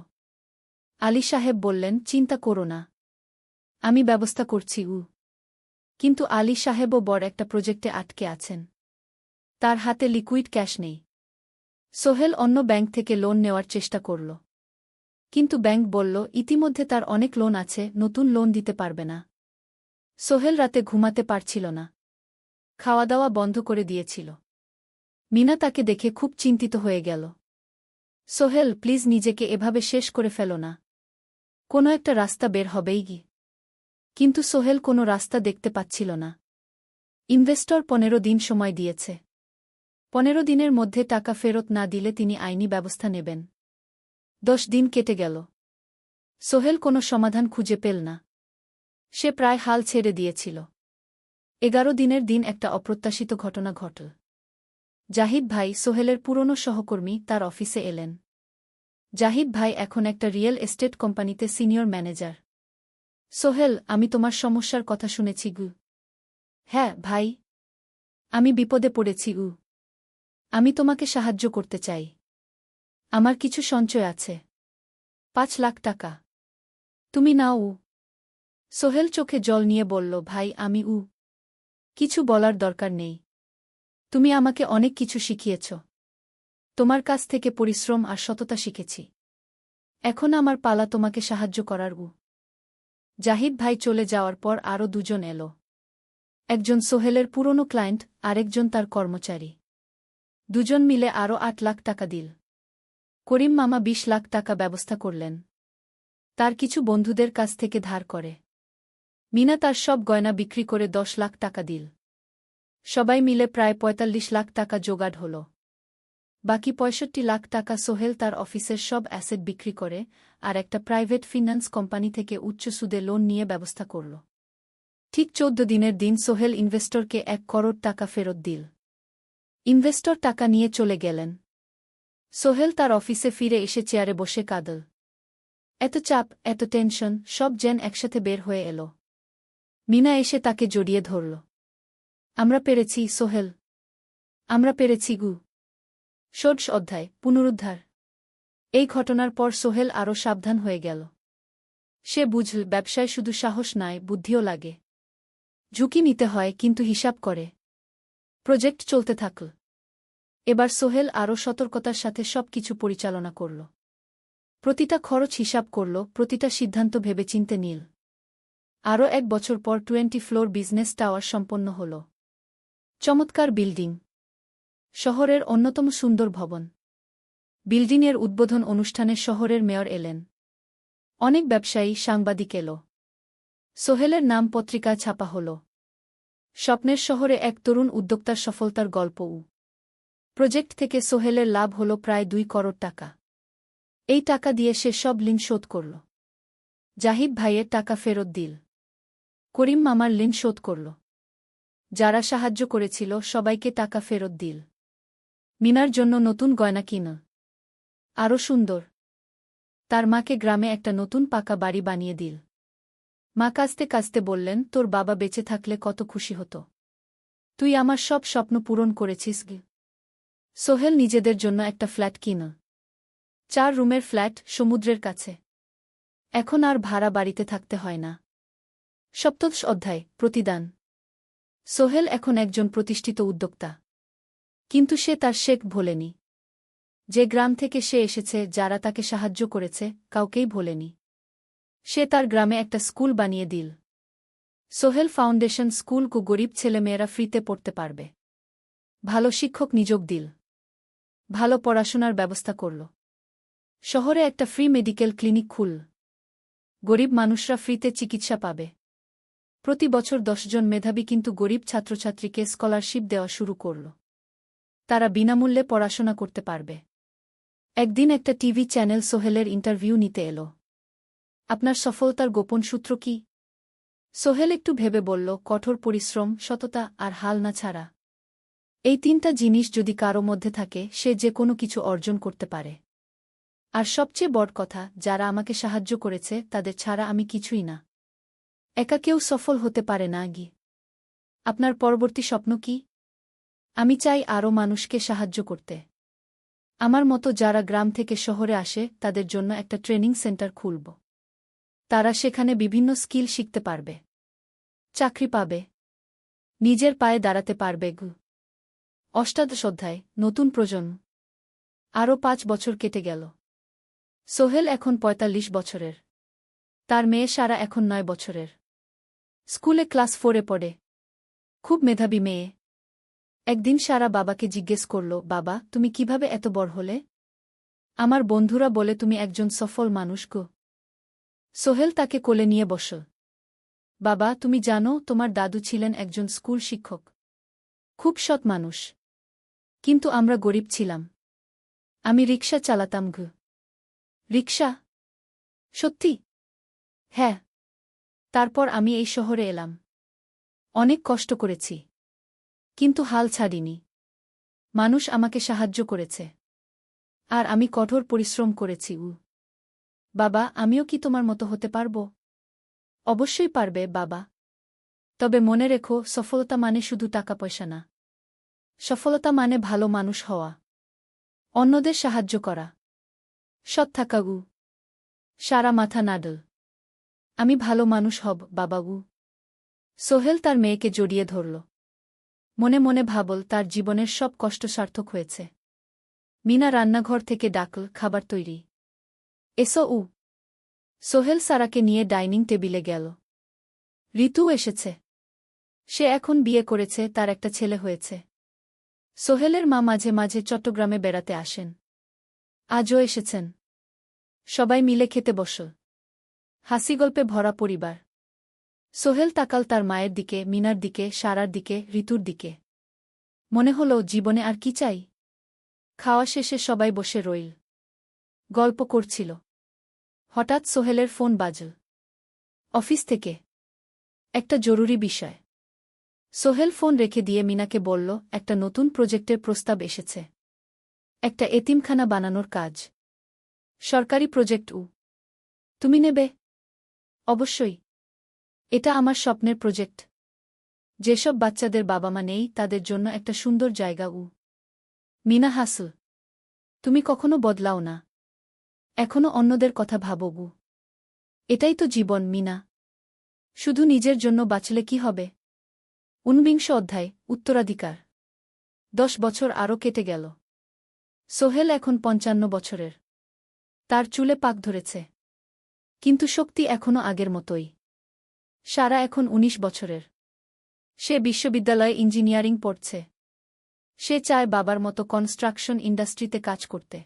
আলী সাহেব বললেন, চিন্তা করো না, আমি ব্যবস্থা করছি। কিন্তু আলী সাহেবও বড় একটা প্রজেক্টে আটকে আছেন। তার হাতে লিকুইড ক্যাশ নেই। সোহেল অন্য ব্যাংক থেকে লোন নেওয়ার চেষ্টা করল। কিন্তু ব্যাংক বলল, ইতিমধ্যে তার অনেক লোন আছে, নতুন লোন দিতে পারবে না। সোহেল রাতে ঘুমাতে পারছিল না, খাওয়া দাওয়া বন্ধ করে দিয়েছিল। মিনা তাকে দেখে খুব চিন্তিত হয়ে গেল। সোহেল, প্লিজ নিজেকে এভাবে শেষ করে ফেলো না। কোনো একটা রাস্তা বের হবেই কি। কিন্তু সোহেল কোনো রাস্তা দেখতে পাচ্ছিল না। ইনভেস্টর 15 দিন সময় দিয়েছে। 15 দিনের মধ্যে টাকা ফেরত না দিলে তিনি আইনি ব্যবস্থা নেবেন। 10 দিন কেটে গেল। সোহেল কোনো সমাধান খুঁজে পেল না। সে প্রায় হাল ছেড়ে দিয়েছিল। 11 দিনের দিন একটা অপ্রত্যাশিত ঘটনা ঘটল। জাহিদ ভাই, সোহেলের পুরনো সহকর্মী, তার অফিসে এলেন। জাহিদ ভাই এখন একটা রিয়েল এস্টেট কোম্পানিতে সিনিয়র ম্যানেজার। সোহেল, আমি তোমার সমস্যার কথা শুনেছি গু। হ্যাঁ ভাই, আমি বিপদে পড়েছি। আমি তোমাকে সাহায্য করতে চাই। আমার কিছু সঞ্চয় আছে, 5 লাখ টাকা। তুমি নাও। সোহেল চোখে জল নিয়ে বলল, ভাই আমি কিছু বলার দরকার নেই। তুমি আমাকে অনেক কিছু শিখিয়েছ। তোমার কাছ থেকে পরিশ্রম আর সততা শিখেছি। এখন আমার পালা তোমাকে সাহায্য করার। জাহিদ ভাই চলে যাওয়ার পর আরও 2 জন এলো। একজন সোহেলের পুরনো ক্লায়েন্ট, আরেকজন তার কর্মচারী। 2 জন মিলে আরও 8 লাখ টাকা দিল। করিম মামা ২০ লাখ টাকা ব্যবস্থা করলেন। তার কিছু বন্ধুদের কাছ থেকে ধার করে। মিনা তার সব গয়না বিক্রি করে ১০ লাখ টাকা দিল। সবাই মিলে প্রায় ৪৫ লাখ টাকা জোগাড় হল। বাকি ৬৫ লাখ টাকা সোহেল তার অফিসের সব অ্যাসেট বিক্রি করে আর একটা প্রাইভেট ফিন্যান্স কোম্পানি থেকে উচ্চ সুদে লোন নিয়ে ব্যবস্থা করল। ঠিক ১৪ দিনের দিন সোহেল ইনভেস্টরকে ১ করোড় টাকা ফেরত দিল। ইনভেস্টর টাকা নিয়ে চলে গেলেন। সোহেল তার অফিসে ফিরে এসে চেয়ারে বসে কাঁদল। এত চাপ, এত টেনশন, সব যেন একসাথে বের হয়ে এল। মিনা এসে তাকে জড়িয়ে ধরল। আমরা পেরেছি সোহেল, আমরা পেরেছি গু। ষোড়শ অধ্যায়, পুনরুদ্ধার। এই ঘটনার পর সোহেল আরও সাবধান হয়ে গেল। সে বুঝল ব্যবসায় শুধু সাহস নয়, বুদ্ধিও লাগে। ঝুঁকি নিতে হয়, কিন্তু হিসাব করে। প্রজেক্ট চলতে থাকল। এবার সোহেল আরও সতর্কতার সাথে সবকিছু পরিচালনা করল। প্রতিটা খরচ হিসাব করল, প্রতিটা সিদ্ধান্ত ভেবেচিন্তে নিল। আরও ১ বছর পর 20 ফ্লোর বিজনেস টাওয়ার সম্পন্ন হল। চমৎকার বিল্ডিং, শহরের অন্যতম সুন্দর ভবন। বিল্ডিংয়ের উদ্বোধন অনুষ্ঠানে শহরের মেয়র এলেন। অনেক ব্যবসায়ী, সাংবাদিক এল। সোহেলের নাম পত্রিকায় ছাপা হল। স্বপ্নের শহরে এক তরুণ উদ্যোক্তার সফলতার গল্পও। প্রজেক্ট থেকে সোহেলের লাভ হল প্রায় ২ করোড় টাকা। এই টাকা দিয়ে সে সব ঋণ শোধ করল। জাহিদ ভাইয়ের টাকা ফেরত দিল। করিম মামার ঋণ শোধ করল। যারা সাহায্য করেছিল সবাইকে টাকা ফেরত দিল। মিনার জন্য নতুন গয়না কিনল, আরও সুন্দর। তার মাকে গ্রামে একটা নতুন পাকা বাড়ি বানিয়ে দিল। মা কাঁদতে কাঁদতে বললেন, তোর বাবা বেঁচে থাকলে কত খুশি হতো। তুই আমার সব স্বপ্ন পূরণ করেছিস গে। সোহেল নিজেদের জন্য একটা ফ্ল্যাট কিনল। ৪ রুমের ফ্ল্যাট, সমুদ্রের কাছে। এখন আর ভাড়া বাড়িতে থাকতে হয় না। সপ্তদশ অধ্যায়, প্রতিদান। সোহেল এখন একজন প্রতিষ্ঠিত উদ্যোক্তা। কিন্তু সে তার শেখ ভোলেনি। যে গ্রাম থেকে সে এসেছে, যারা তাকে সাহায্য করেছে, কাউকেই ভোলেনি। সে তার গ্রামে একটা স্কুল বানিয়ে দিল। সোহেল ফাউন্ডেশন স্কুল কো গরিব ছেলেমেয়েরা ফ্রিতে পড়তে পারবে। ভালো শিক্ষক নিযোগ দিল। ভালো পড়াশোনার ব্যবস্থা করল। শহরে একটা ফ্রি মেডিকেল ক্লিনিক খুলল। গরিব মানুষরা ফ্রিতে চিকিৎসা পাবে। প্রতি বছর ১০ জন মেধাবী কিন্তু গরিব ছাত্রছাত্রীকে স্কলারশিপ দেওয়া শুরু করল। তারা বিনামূল্যে পড়াশোনা করতে পারবে। একদিন একটা টিভি চ্যানেল সোহেলের ইন্টারভিউ নিতে এল। আপনার সফলতার গোপন সূত্র কি? সোহেল একটু ভেবে বলল, কঠোর পরিশ্রম, সততা আর হাল না ছাড়া। এই ৩টা জিনিস যদি কারো মধ্যে থাকে, সে যে কোনো কিছু অর্জন করতে পারে। আর সবচেয়ে বড় কথা, যারা আমাকে সাহায্য করেছে তাদের ছাড়া আমি কিছুই না। একা কেউ সফল হতে পারে না গি। আপনার পরবর্তী স্বপ্ন কি? আমি চাই আরও মানুষকে সাহায্য করতে। আমার মতো যারা গ্রাম থেকে শহরে আসে তাদের জন্য একটা ট্রেনিং সেন্টার খুলব। তারা সেখানে বিভিন্ন স্কিল শিখতে পারবে, চাকরি পাবে, নিজের পায়ে দাঁড়াতে পারবে গু। অষ্টাদশ অধ্যায়, নতুন প্রজন্ম। আরও ৫ বছর কেটে গেল। সোহেল এখন ৪৫ বছরের। তার মেয়ে সারা এখন ৯ বছরের। স্কুলে ক্লাস 4-এ পড়ে। খুব মেধাবী মেয়ে। একদিন সারা বাবাকে জিজ্ঞেস করল, বাবা, তুমি কিভাবে এত বড় হলে? আমার বন্ধুরা বলে তুমি একজন সফল মানুষ গো। সোহেল তাকে কোলে নিয়ে বসল। বাবা, তুমি জানো, তোমার দাদু ছিলেন একজন স্কুল শিক্ষক। খুব সৎ মানুষ। কিন্তু আমরা গরিব ছিলাম। আমি রিকশা চালাতাম গো। রিকশা? সত্যি? হ্যাঁ। তারপর আমি এই শহরে এলাম। অনেক কষ্ট করেছি, কিন্তু হাল ছাড়িনি। মানুষ আমাকে সাহায্য করেছে। আর আমি কঠোর পরিশ্রম করেছি। বাবা, আমিও কি তোমার মতো হতে পারব? অবশ্যই পারবে বাবা। তবে মনে রেখো, সফলতা মানে শুধু টাকা পয়সা না। সফলতা মানে ভালো মানুষ হওয়া, অন্যদের সাহায্য করা, সৎ থাকা গু। সারা মাথা নাডল। আমি ভালো মানুষ হব বাবাগু। সোহেল তার মেয়েকে জড়িয়ে ধরল। মনে মনে ভাবল, তার জীবনের সব কষ্ট সার্থক হয়েছে। মিনা রান্নাঘর থেকে ডাকল, খাবার তৈরি। এসো। সোহেল সারাকে নিয়ে ডাইনিং টেবিলে গেল। ঋতু এসেছে। সে এখন বিয়ে করেছে, তার একটা ছেলে হয়েছে। সোহেলের মা মাঝে মাঝে চট্টগ্রামে বেড়াতে আসেন। আজও এসেছেন। সবাই মিলে খেতে বসল। হাসিগল্পে ভরা পরিবার। সোহেল তাকাল তার মায়ের দিকে, মিনার দিকে, সারার দিকে, ঋতুর দিকে। মনে হল জীবনে আর কি চাই। খাওয়া শেষে সবাই বসে রইল। গল্প করছিল। হঠাৎ সোহেলের ফোন বাজল। অফিস থেকে। একটা জরুরি বিষয়। সোহেল ফোন রেখে দিয়ে মিনাকে বলল, একটা নতুন প্রজেক্টের প্রস্তাব এসেছে। একটা এতিমখানা বানানোর কাজ। সরকারি প্রজেক্ট। তুমি নেবে? অবশ্যই। এটা আমার স্বপ্নের প্রজেক্ট। যেসব বাচ্চাদের বাবা মা নেই তাদের জন্য একটা সুন্দর জায়গা। মিনা হাসল। তুমি কখনো বদলাও না। এখনো অন্যদের কথা ভাবো। এটাই তো জীবন মিনা। শুধু নিজের জন্য বাঁচলে কি হবে? ঊনবিংশ অধ্যায়, উত্তরাধিকার। 10 বছর আরও কেটে গেল। সোহেল এখন 55 বছরের। তার চুলে পাক ধরেছে। কিন্তু শক্তি এখনও আগের মতোই। সারা এখন 19 বছরের। সে বিশ্ববিদ্যালয়ে ইঞ্জিনিয়ারিং পড়ছে। সে চায় বাবার মতো কনস্ট্রাকশন ইন্ডাস্ট্রিতে কাজ করতে।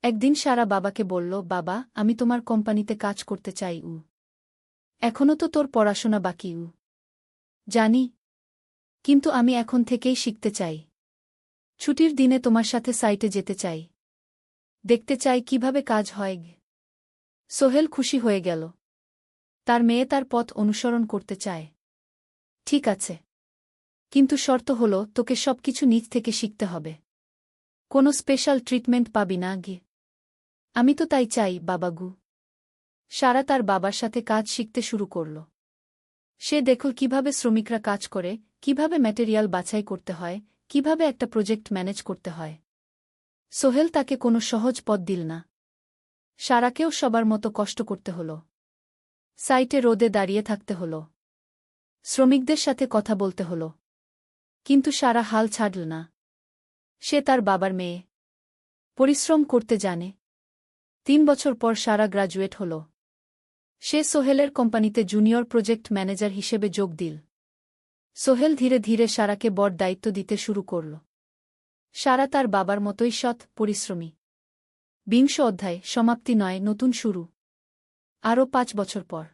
একদিন সারা বাবাকে বলল, বাবা, আমি তোমার কোম্পানিতে কাজ করতে চাই। এখনও তো তোর পড়াশোনা বাকি। জানি। কিন্তু আমি এখন থেকেই শিখতে চাই। ছুটির দিনে তোমার সাথে সাইটে যেতে চাই। দেখতে চাই কিভাবে কাজ হয়। সোহেল খুশি হয়ে গেল। তার মেয়ে তার পথ অনুসরণ করতে চায়। ঠিক আছে। কিন্তু শর্ত হল, তোকে সবকিছু নিজ থেকে শিখতে হবে। কোনো স্পেশাল ট্রিটমেন্ট পাবি না। আমি তো তাই চাই, বাবাগু। সারা তার বাবার সাথে কাজ শিখতে শুরু করল। সে দেখল কিভাবে শ্রমিকরা কাজ করে, কিভাবে ম্যাটেরিয়াল বাছাই করতে হয়, কিভাবে একটা প্রজেক্ট ম্যানেজ করতে হয়। সোহেল তাকে কোনো সহজ পথ দিল না। সারাকেও সবার মতো কষ্ট করতে হল। সাইটে রোদে দাঁড়িয়ে থাকতে হল। শ্রমিকদের সাথে কথা বলতে হল। কিন্তু সারা হাল ছাড়ল না। সে তার বাবার মেয়ে। পরিশ্রম করতে জানে। 3 বছর পর সারা গ্রাজুয়েট হল। সে সোহেলের কোম্পানিতে জুনিয়র প্রজেক্ট ম্যানেজার হিসেবে যোগ দিল। সোহেল ধীরে ধীরে সারাকে বড় দায়িত্ব দিতে শুরু করল। সারা তার বাবার মতোই সৎ, পরিশ্রমী। 20 অধ্যায়, সমাপ্তি নয়, নতুন শুরু। আরও 5 বছর পর।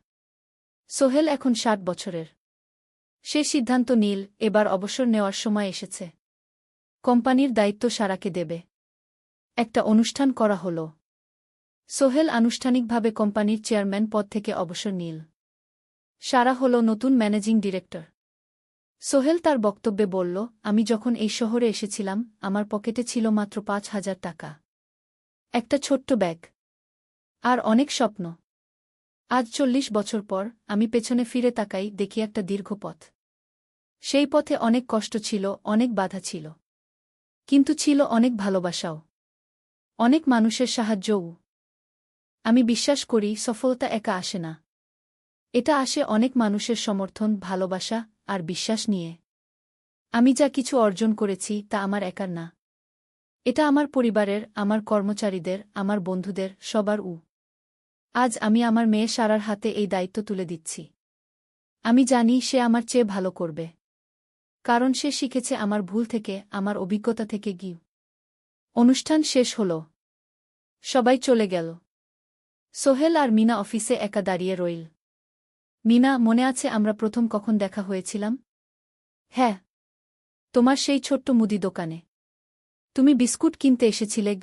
সোহেল এখন 60 বছরের। সে সিদ্ধান্ত নিল, এবার অবসর নেওয়ার সময় এসেছে। কোম্পানির দায়িত্ব সারাকে দেবে। একটা অনুষ্ঠান করা হল। সোহেল আনুষ্ঠানিকভাবে কোম্পানির চেয়ারম্যান পদ থেকে অবসর নিল। সারা হল নতুন ম্যানেজিং ডিরেক্টর। সোহেল তার বক্তব্যে বলল, আমি যখন এই শহরে এসেছিলাম আমার পকেটে ছিল মাত্র 5,000 টাকা। একটা ছোট্ট ব্যাগ। আর অনেক স্বপ্ন। আজ 40 বছর পর আমি পেছনে ফিরে তাকাই, দেখি একটা দীর্ঘ পথ। সেই পথে অনেক কষ্ট ছিল, অনেক বাধা ছিল। কিন্তু ছিল অনেক ভালোবাসাও। অনেক মানুষের সাহায্যও। আমি বিশ্বাস করি সফলতা একা আসে না। এটা আসে অনেক মানুষের সমর্থন, ভালোবাসা আর বিশ্বাস নিয়ে। আমি যা কিছু অর্জন করেছি তা আমার একার না। এটা আমার পরিবারের, আমার কর্মচারীদের, আমার বন্ধুদের, সবার। আজ আমি আমার মেয়ে সারার হাতে এই দায়িত্ব তুলে দিচ্ছি। আমি জানি সে আমার চেয়ে ভালো করবে। কারণ সে শিখেছে আমার ভুল থেকে, আমার অভিজ্ঞতা থেকে। অনুষ্ঠান শেষ হল। সবাই চলে গেল। সোহেল আর মিনা অফিসে একা দাঁড়িয়ে রইল। মিনা, মনে আছে আমরা প্রথম কখন দেখা হয়েছিলাম? হ্যাঁ। তোমার সেই ছোট্ট মুদি দোকানে। তুমি বিস্কুট কিনতে এসেছিলে।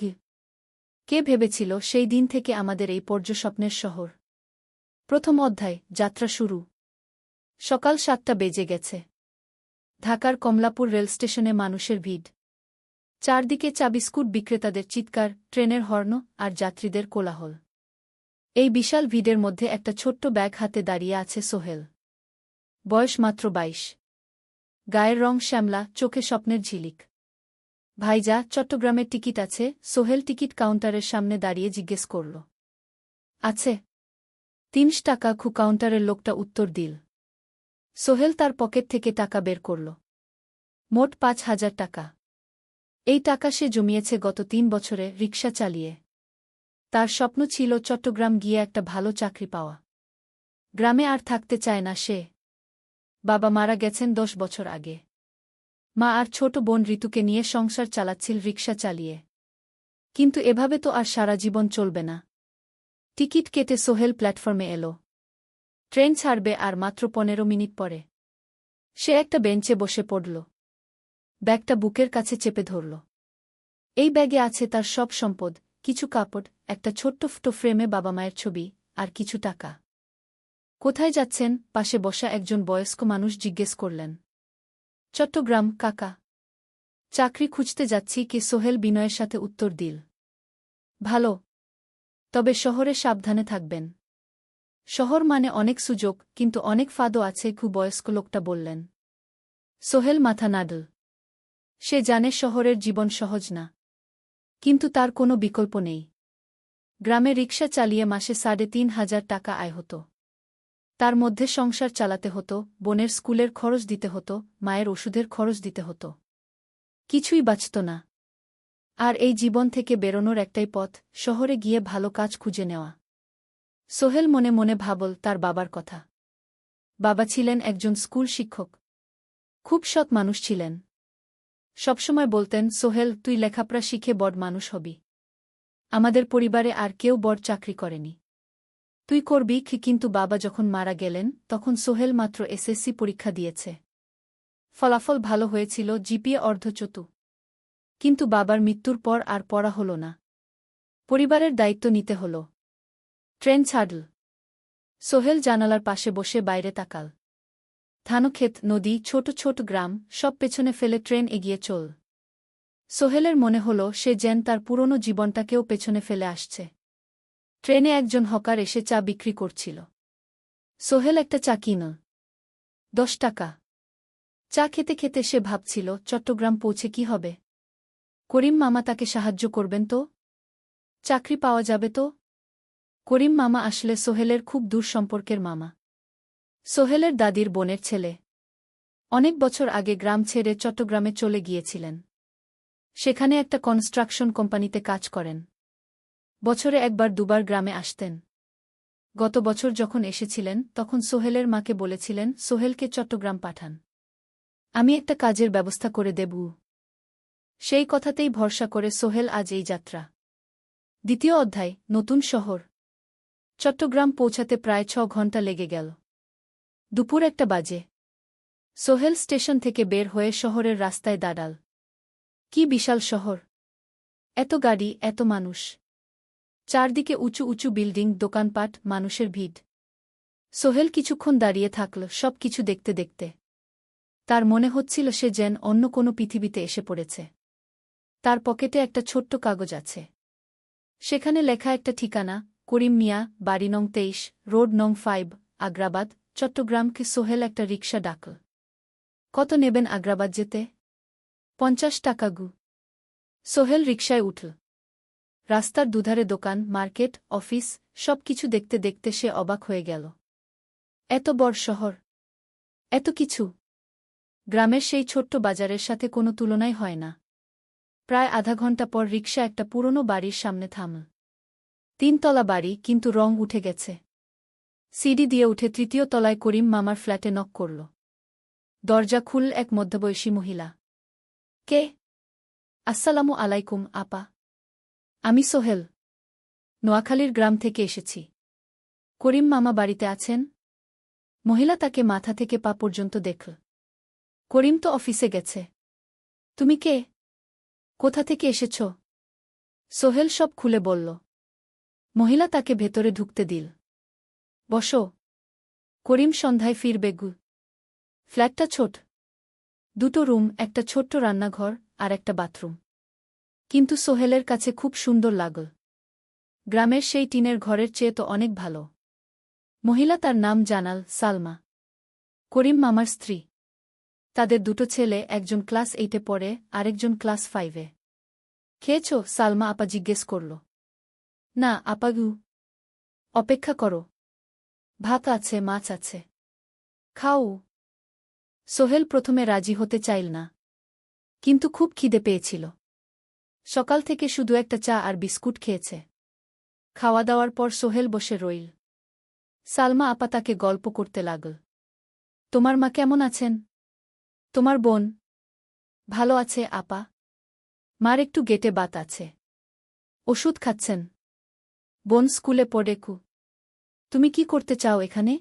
কে ভেবেছিল সেই দিন থেকে আমাদের এই পর্যস্বপ্নের শহর। প্রথম অধ্যায়, যাত্রা শুরু। সকাল 7টা বেজে গেছে। ঢাকার কমলাপুর রেলস্টেশনে মানুষের ভিড়। চারদিকে চা বিস্কুট বিক্রেতাদের চিৎকার, ট্রেনের হর্ন আর যাত্রীদের কোলাহল। এই বিশাল ভিড়ের মধ্যে একটা ছোট্ট ব্যাগ হাতে দাঁড়িয়ে আছে সোহেল। বয়স মাত্র 22। গায়ের রং শ্যামলা, চোখে স্বপ্নের ঝিলিক। ভাইজা, চট্টগ্রামের টিকিট আছে? সোহেল টিকিট কাউন্টারের সামনে দাঁড়িয়ে জিজ্ঞেস করল। আছে। 30 টাকা। কাউন্টারের লোকটা উত্তর দিল। সোহেল তার পকেট থেকে টাকা বের করল। মোট 5,000 টাকা। এই টাকা সে জমিয়েছে গত 3 বছরে রিকশা চালিয়ে। তার স্বপ্ন ছিল চট্টগ্রাম গিয়ে একটা ভালো চাকরি পাওয়া। গ্রামে আর থাকতে চায় না সে। বাবা মারা গেছেন 10 বছর আগে। মা আর ছোট বোন ঋতুকে নিয়ে সংসার চালাচ্ছিল রিকশা চালিয়ে। কিন্তু এভাবে তো আর সারা জীবন চলবে না। টিকিট কেটে সোহেল প্ল্যাটফর্মে এল। ট্রেন ছাড়বে আর মাত্র 15 মিনিট পরে। সে একটা বেঞ্চে বসে পড়ল। ব্যাগটা বুকের কাছে চেপে ধরল। এই ব্যাগে আছে তার সব সম্পদ, কিছু কাপড়, একটা ছোট্ট ফটো ফ্রেমে বাবা মায়ের ছবি, আর কিছু টাকা। কোথায় যাচ্ছেন? পাশে বসা একজন বয়স্ক মানুষ জিজ্ঞেস করলেন। চট্টগ্রাম, কাকা। চাকরি খুঁজতে যাচ্ছি কি? সোহেল বিনয়ের সাথে উত্তর দিল। ভালো। তবে শহরে সাবধানে থাকবেন। শহর মানে অনেক সুযোগ, কিন্তু অনেক ফাঁদও আছে, বয়স্ক লোকটা বললেন। সোহেল মাথা নাড়ল। সে জানে শহরের জীবন সহজ না। কিন্তু তার কোনো বিকল্প নেই। গ্রামে রিকশা চালিয়ে মাসে ৩,৫০০ টাকা আয় হতো। তার মধ্যে সংসার চালাতে হতো, বোনের স্কুলের খরচ দিতে হতো, মায়ের ওষুধের খরচ দিতে হতো। কিছুই বাঁচত না। আর এই জীবন থেকে বেরোনোর একটাই পথ, শহরে গিয়ে ভালো কাজ খুঁজে নেওয়া। সোহেল মনে মনে ভাবল তার বাবার কথা। বাবা ছিলেন একজন স্কুল শিক্ষক। খুব সৎ মানুষ ছিলেন। সবসময় বলতেন, সোহেল, তুই লেখাপড়া শিখে বড় মানুষ হবি। আমাদের পরিবারে আর কেউ বড় চাকরি করেনি। তুই করবি। কিন্তু বাবা যখন মারা গেলেন তখন সোহেল মাত্র এসএসসি পরীক্ষা দিয়েছে। ফলাফল ভালো হয়েছিল, জিপিএ অর্ধচতু। কিন্তু বাবার মৃত্যুর পর আর পড়া হল না। পরিবারের দায়িত্ব নিতে হল। ট্রেন ছাড়ল। সোহেল জানালার পাশে বসে বাইরে তাকাল। ধানক্ষেত, নদী, ছোট ছোট গ্রাম, সব পেছনে ফেলে ট্রেন এগিয়ে চল। সোহেলের মনে হল সে যেন তার পুরনো জীবনটাকেও পেছনে ফেলে আসছে। ট্রেনে একজন হকার এসে চা বিক্রি করছিল। সোহেল একটা চা কিনল। 10 টাকা। চা খেতে খেতে সে ভাবছিল, চট্টগ্রাম পৌঁছে কি হবে? করিম মামা তাকে সাহায্য করবেন তো? চাকরি পাওয়া যাবে তো? করিম মামা আসলে সোহেলের খুব দূর সম্পর্কের মামা। সোহেলের দাদির বোনের ছেলে। অনেক বছর আগে গ্রাম ছেড়ে চট্টগ্রামে চলে গিয়েছিলেন। সেখানে একটা কনস্ট্রাকশন কোম্পানিতে কাজ করেন। বছরে একবার দুবার গ্রামে আসতেন। গত বছর যখন এসেছিলেন তখন সোহেলের মাকে বলেছিলেন, সোহেলকে চট্টগ্রাম পাঠান। আমি একটা কাজের ব্যবস্থা করে দেব। সেই কথাতেই ভরসা করে সোহেল আজ এই যাত্রা। দ্বিতীয় অধ্যায়, নতুন শহর। চট্টগ্রাম পৌঁছাতে প্রায় 6 ঘণ্টা লেগে গেল। দুপুর 1টা বাজে। সোহেল স্টেশন থেকে বের হয়ে শহরের রাস্তায় দাঁড়াল। কি বিশাল শহর! এত গাড়ি, এত মানুষ। চারদিকে উঁচু উঁচু বিল্ডিং, দোকানপাট, মানুষের ভিড়। সোহেল কিছুক্ষণ দাঁড়িয়ে থাকল, সব কিছু দেখতে দেখতে। তার মনে হচ্ছিল সে যেন অন্য কোনো পৃথিবীতে এসে পড়েছে। তার পকেটে একটা ছোট্ট কাগজ আছে। সেখানে লেখা একটা ঠিকানা, করিম মিয়া, বাড়ি নং 23, রোড নং 5, আগ্রাবাদ, চট্টগ্রামকে। সোহেল একটা রিকশা ডাকল। কত নেবেন আগ্রাবাদ যেতে? 50 টাকা গু। সোহেল রিকশায় উঠল। রাস্তার দুধারে দোকান, মার্কেট, অফিস, সব কিছু দেখতে দেখতে সে অবাক হয়ে গেল। এত বড় শহর! এত কিছু! গ্রামের সেই ছোট্ট বাজারের সাথে কোনো তুলনাই হয় না। প্রায় আধা ঘণ্টা পর রিকশা একটা পুরনো বাড়ির সামনে থামল। 3 তলা বাড়ি, কিন্তু রং উঠে গেছে। সিঁড়ি দিয়ে উঠে 3য় তলায় করিম মামার ফ্ল্যাটে নক করল। দরজা খুলল এক মধ্যবয়সী মহিলা। কে? আসসালামু আলাইকুম, আপা। আমি সোহেল। নোয়াখালীর গ্রাম থেকে এসেছি। করিম মামা বাড়িতে আছেন? মহিলা তাকে মাথা থেকে পা পর্যন্ত দেখল। করিম তো অফিসে গেছে। তুমি কে? কোথা থেকে এসেছ? সোহেল সব খুলে বলল। মহিলা তাকে ভেতরে ঢুকতে দিল। বসো। করিম সন্ধ্যায় ফিরবে গু। ফ্ল্যাটটা ছোট। 2টো রুম, একটা ছোট্ট রান্নাঘর, আর একটা বাথরুম। কিন্তু সোহেলের কাছে খুব সুন্দর লাগল। গ্রামের সেই টিনের ঘরের চেয়ে তো অনেক ভালো। মহিলা তার নাম জানাল, সালমা। করিম মামার স্ত্রী। তাদের 2টো ছেলে, একজন ক্লাস 8-এ পড়ে, আরেকজন ক্লাস 5-এ। খেয়েছ? সালমা আপা জিজ্ঞেস করল। না আপা গু। অপেক্ষা করো। ভাত আছে, মাছ আছে। খাও। সোহেল প্রথমে রাজি হতে চাইল না। কিন্তু খুব খিদে পেয়েছিল। সকাল থেকে শুধু একটা চা আর বিস্কুট খেয়েছে। খাওয়া দাওয়ার পর সোহেল বসে রইল। সালমা আপা তাকে গল্প করতে লাগল। তোমার মা কেমন আছেন? তোমার বোন? ভালো আছে আপা। মার একটু গেটে বাত আছে। ওষুধ খাচ্ছেন? বোন স্কুলে পড়ে কু। তুমি কি করতে চাও এখানে?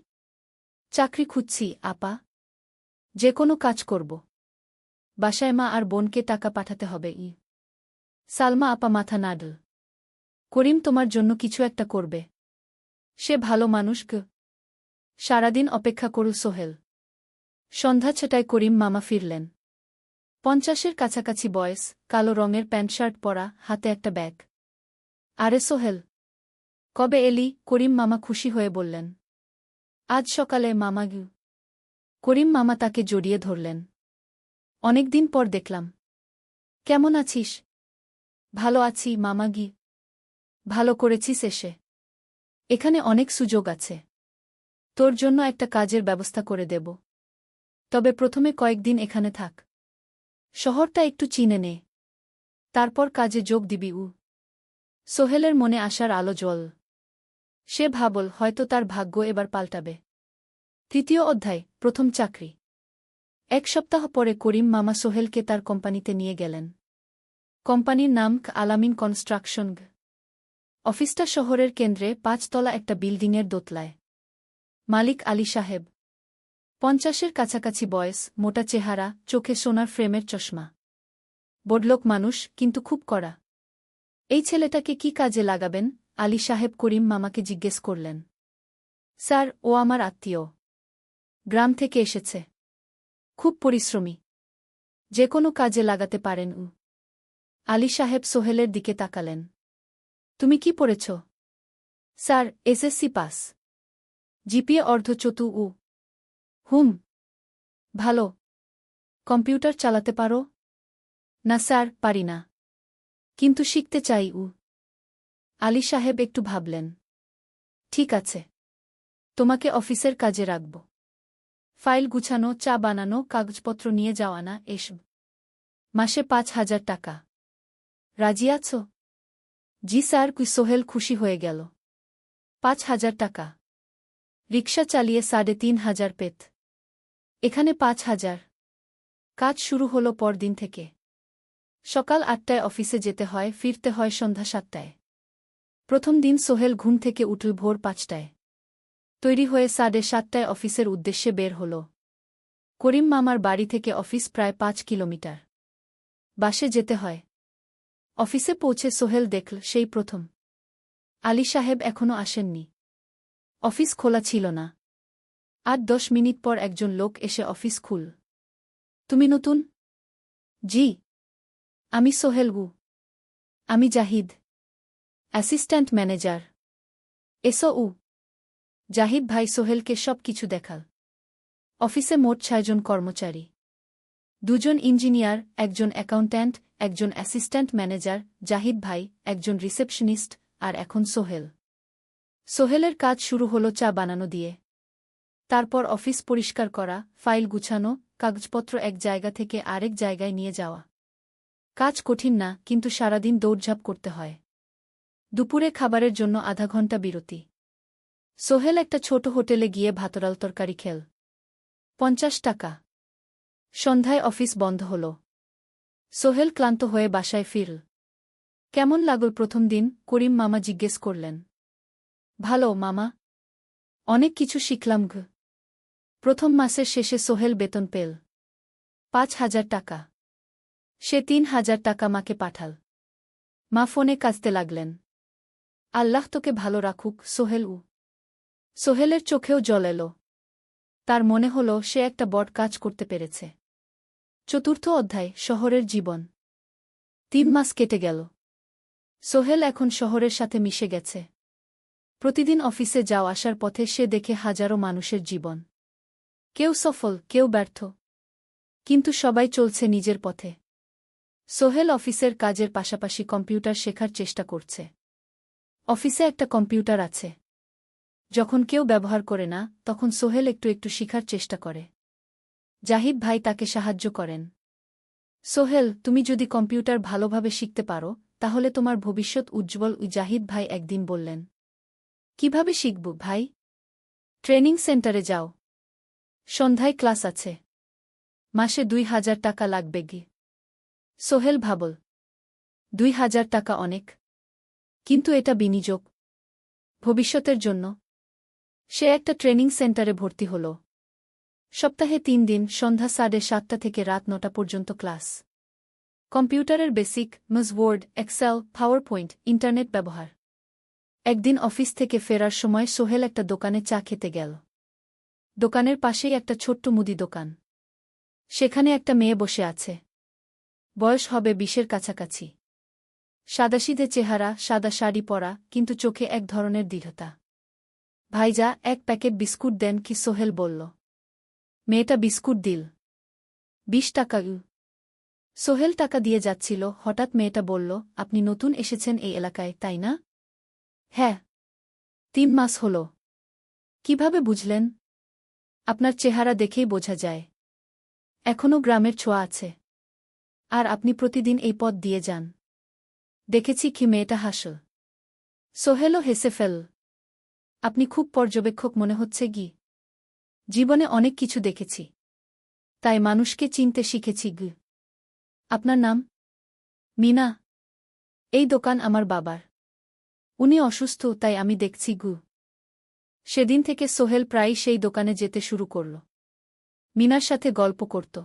চাকরি খুঁজছি, আপা। যে কোনো কাজ করব। বাসায় মা আর বোনকে টাকা পাঠাতে হবে। সালমা আপা মাথা নাড়ল। করিম তোমার জন্য কিছু একটা করবে। সে ভালো মানুষ গ। সারাদিন অপেক্ষা করু সোহেল। সন্ধ্যা ছটায় করিম মামা ফিরলেন। 50-এর কাছাকাছি বয়স, কালো রঙের প্যান্ট শার্ট পরা, হাতে একটা ব্যাগ। আরে সোহেল, কবে এলি? করিম মামা খুশি হয়ে বললেন। আজ সকালে মামা গু। করিম মামা তাকে জড়িয়ে ধরলেন। অনেকদিন পর দেখলাম। কেমন আছিস? ভালো আছি মামা গি। ভালো করেছিস এসে। এখানে অনেক সুযোগ আছে। তোর জন্য একটা কাজের ব্যবস্থা করে দেব। তবে প্রথমে কয়েকদিন এখানে থাক। শহরটা একটু চিনে নে। তারপর কাজে যোগ দিবি। সোহেলের মনে আসার আলো জ্বল। সে ভাবল হয়তো তার ভাগ্য এবার পাল্টাবে। 3য় অধ্যায়, প্রথম চাকরি। 1 সপ্তাহ পরে করিম মামা সোহেলকে তার কোম্পানিতে নিয়ে গেলেন। কোম্পানির নাম আলামিন কনস্ট্রাকশন। অফিসটা শহরের কেন্দ্রে 5 তলা একটা বিল্ডিংয়ের দোতলায়। মালিক আলী সাহেব। 50-এর কাছাকাছি বয়স, মোটা চেহারা, চোখে সোনার ফ্রেমের চশমা। বড়লোক মানুষ, কিন্তু খুব কড়া। এই ছেলেটাকে কি কাজে লাগাবেন? আলী সাহেব করিম মামাকে জিজ্ঞেস করলেন। স্যার, ও আমার আত্মীয়। গ্রাম থেকে এসেছে। খুব পরিশ্রমী। যে কোনো কাজে লাগাতে পারেন। আলী সাহেব সোহেলের দিকে তাকালেন। তুমি কি পড়েছ? Sir, SSC pass. জিপিএ অর্ধচতু। হুম। ভালো। কম্পিউটার চালাতে পারো? না স্যার, পারি না। কিন্তু শিখতে চাই। আলী সাহেব একটু ভাবলেন। ঠিক আছে। তোমাকে অফিসের কাজে রাখব। ফাইল গুছানো, চা বানানো, কাগজপত্র নিয়ে যাওয়া, না এসব। মাসে 5,000 টাকা। রাজি আছো? জি স্যার। সোহেল খুশি হয়ে গেল। 5,000 টাকা। রিকশা চালিয়ে 3,500 পেত। এখানে 5,000। কাজ শুরু হলো পরদিন থেকে। সকাল 8টায় অফিসে যেতে হয়, ফিরতে হয় সন্ধ্যা 7টায়। প্রথম দিন সোহেল ঘুম থেকে উঠল ভোর 5টায়। তৈরি হয়ে 7:30টায় অফিসের উদ্দেশ্যে বের হল। করিম মামার বাড়ি থেকে অফিস প্রায় 5 কিলোমিটার। বাসে যেতে হয়। অফিসে পৌঁছে সোহেল দেখল সেই প্রথম আলী সাহেব এখনও আসেননি। অফিস খোলা ছিল না। 8-10 মিনিট পর একজন লোক এসে অফিস খুল। তুমি নতুন? জি। আমি সোহেল গু। আমি জাহিদ, অ্যাসিস্ট্যান্ট ম্যানেজার। এসো। জাহিদ ভাই সোহেলকে সব কিছু দেখাল। অফিসে মোট 6 জন কর্মচারী। 2 জন ইঞ্জিনিয়ার, একজন অ্যাকাউন্ট্যান্ট, একজন অ্যাসিস্ট্যান্ট ম্যানেজার, জাহিদ ভাই, একজন রিসেপশনিস্ট, আর এখন সোহেল। সোহেলের কাজ শুরু হলো চা বানানো দিয়ে। তারপর অফিস পরিষ্কার করা, ফাইল গুছানো, কাগজপত্র এক জায়গা থেকে আরেক জায়গায় নিয়ে যাওয়া। কাজ কঠিন না, কিন্তু সারাদিন দৌড়ঝাঁপ করতে হয়। দুপুরে খাবারের জন্য আধা ঘন্টা বিরতি। সোহেল একটা ছোট হোটেলে গিয়ে ভাতরাল তরকারি খেল। 50 টাকা। সন্ধ্যায় অফিস বন্ধ হল। সোহেল ক্লান্ত হয়ে বাসায় ফিরল। কেমন লাগল প্রথম দিন? করিম মামা জিজ্ঞেস করলেন। ভালো মামা। অনেক কিছু শিখলাম। প্রথম মাসের শেষে সোহেল বেতন পেল 5,000 টাকা। সে 3,000 টাকা মাকে পাঠাল। মা ফোনে কাঁদতে লাগলেন। আল্লাহ তোকে ভালো রাখুক সোহেল। সোহেলের চোখেও জল এলো। তার মনে হল সে একটা বড় কাজ করতে পেরেছে। 4র্থ অধ্যায়, শহরের জীবন। 3 মাস কেটে গেল। সোহেল এখন শহরের সাথে মিশে গেছে। প্রতিদিন অফিসে যাও আসার পথে সে দেখে হাজারো মানুষের জীবন। কেউ সফল, কেউ ব্যর্থ। কিন্তু সবাই চলছে নিজের পথে। সোহেল অফিসের কাজের পাশাপাশি কম্পিউটার শেখার চেষ্টা করছে। অফিসে একটা কম্পিউটার আছে। যখন কেউ ব্যবহার করে না, তখন সোহেল একটু একটু শিখার চেষ্টা করে। জাহিদ ভাই তাকে সাহায্য করেন। সোহেল, তুমি যদি কম্পিউটার ভালোভাবে শিখতে পারো, তাহলে তোমার ভবিষ্যৎ উজ্জ্বল। জাহিদ ভাই একদিন বললেন। কিভাবে শিখব ভাই? ট্রেনিং সেন্টারে যাও। সন্ধ্যায় ক্লাস আছে। মাসে 2,000 টাকা লাগবে। সোহেল ভাবল। 2,000 টাকা অনেক। কিন্তু এটা বিনিয়োগ। ভবিষ্যতের জন্য। সে একটা ট্রেনিং সেন্টারে ভর্তি হল। সপ্তাহে ৩ দিন সন্ধ্যা ৭:৩০ থেকে রাত ৯টা পর্যন্ত ক্লাস। কম্পিউটারের basic, MS Word, Excel, PowerPoint, internet ব্যবহার। একদিন অফিস থেকে ফেরার সময় সোহেল একটা দোকানে চা খেতে গেল। দোকানের পাশেই একটা ছোট্ট মুদি দোকান। সেখানে একটা মেয়ে বসে আছে। বয়স হবে ২০-এর কাছাকাছি। সাদাসিধে চেহারা, সাদা শাড়ি পরা, কিন্তু চোখে এক ধরনের দৃঢ়তা। ভাইজা, ১ প্যাকেট বিস্কুট দেন কি? সোহেল বলল। মেয়েটা বিস্কুট দিল। ২০ টাকা। সোহেল টাকা দিয়ে যাচ্ছিল, হঠাৎ মেয়েটা বলল, আপনি নতুন এসেছেন এই এলাকায়, তাই না? হ্যাঁ। ৩ মাস হল। কিভাবে বুঝলেন? আপনার চেহারা দেখেই বোঝা যায়। এখনও গ্রামের ছোঁয়া আছে। আর আপনি প্রতিদিন এই পথ দিয়ে যান। দেখেছি কি? মেয়েটা হাসল। সোহেলও হেসে ফেল। আপনি খুব পর্যবেক্ষক মনে হচ্ছে গি। জীবনে অনেক কিছু দেখেছি। তাই মানুষকে চিনতে শিখেছি গি। আপনার নাম? মিনা। এই দোকান আমার বাবার। উনি অসুস্থ, তাই আমি দেখছি গু। সেদিন থেকে সোহেল প্রায়ই সেই দোকানে যেতে শুরু করল। মিনার সাথে গল্প করত।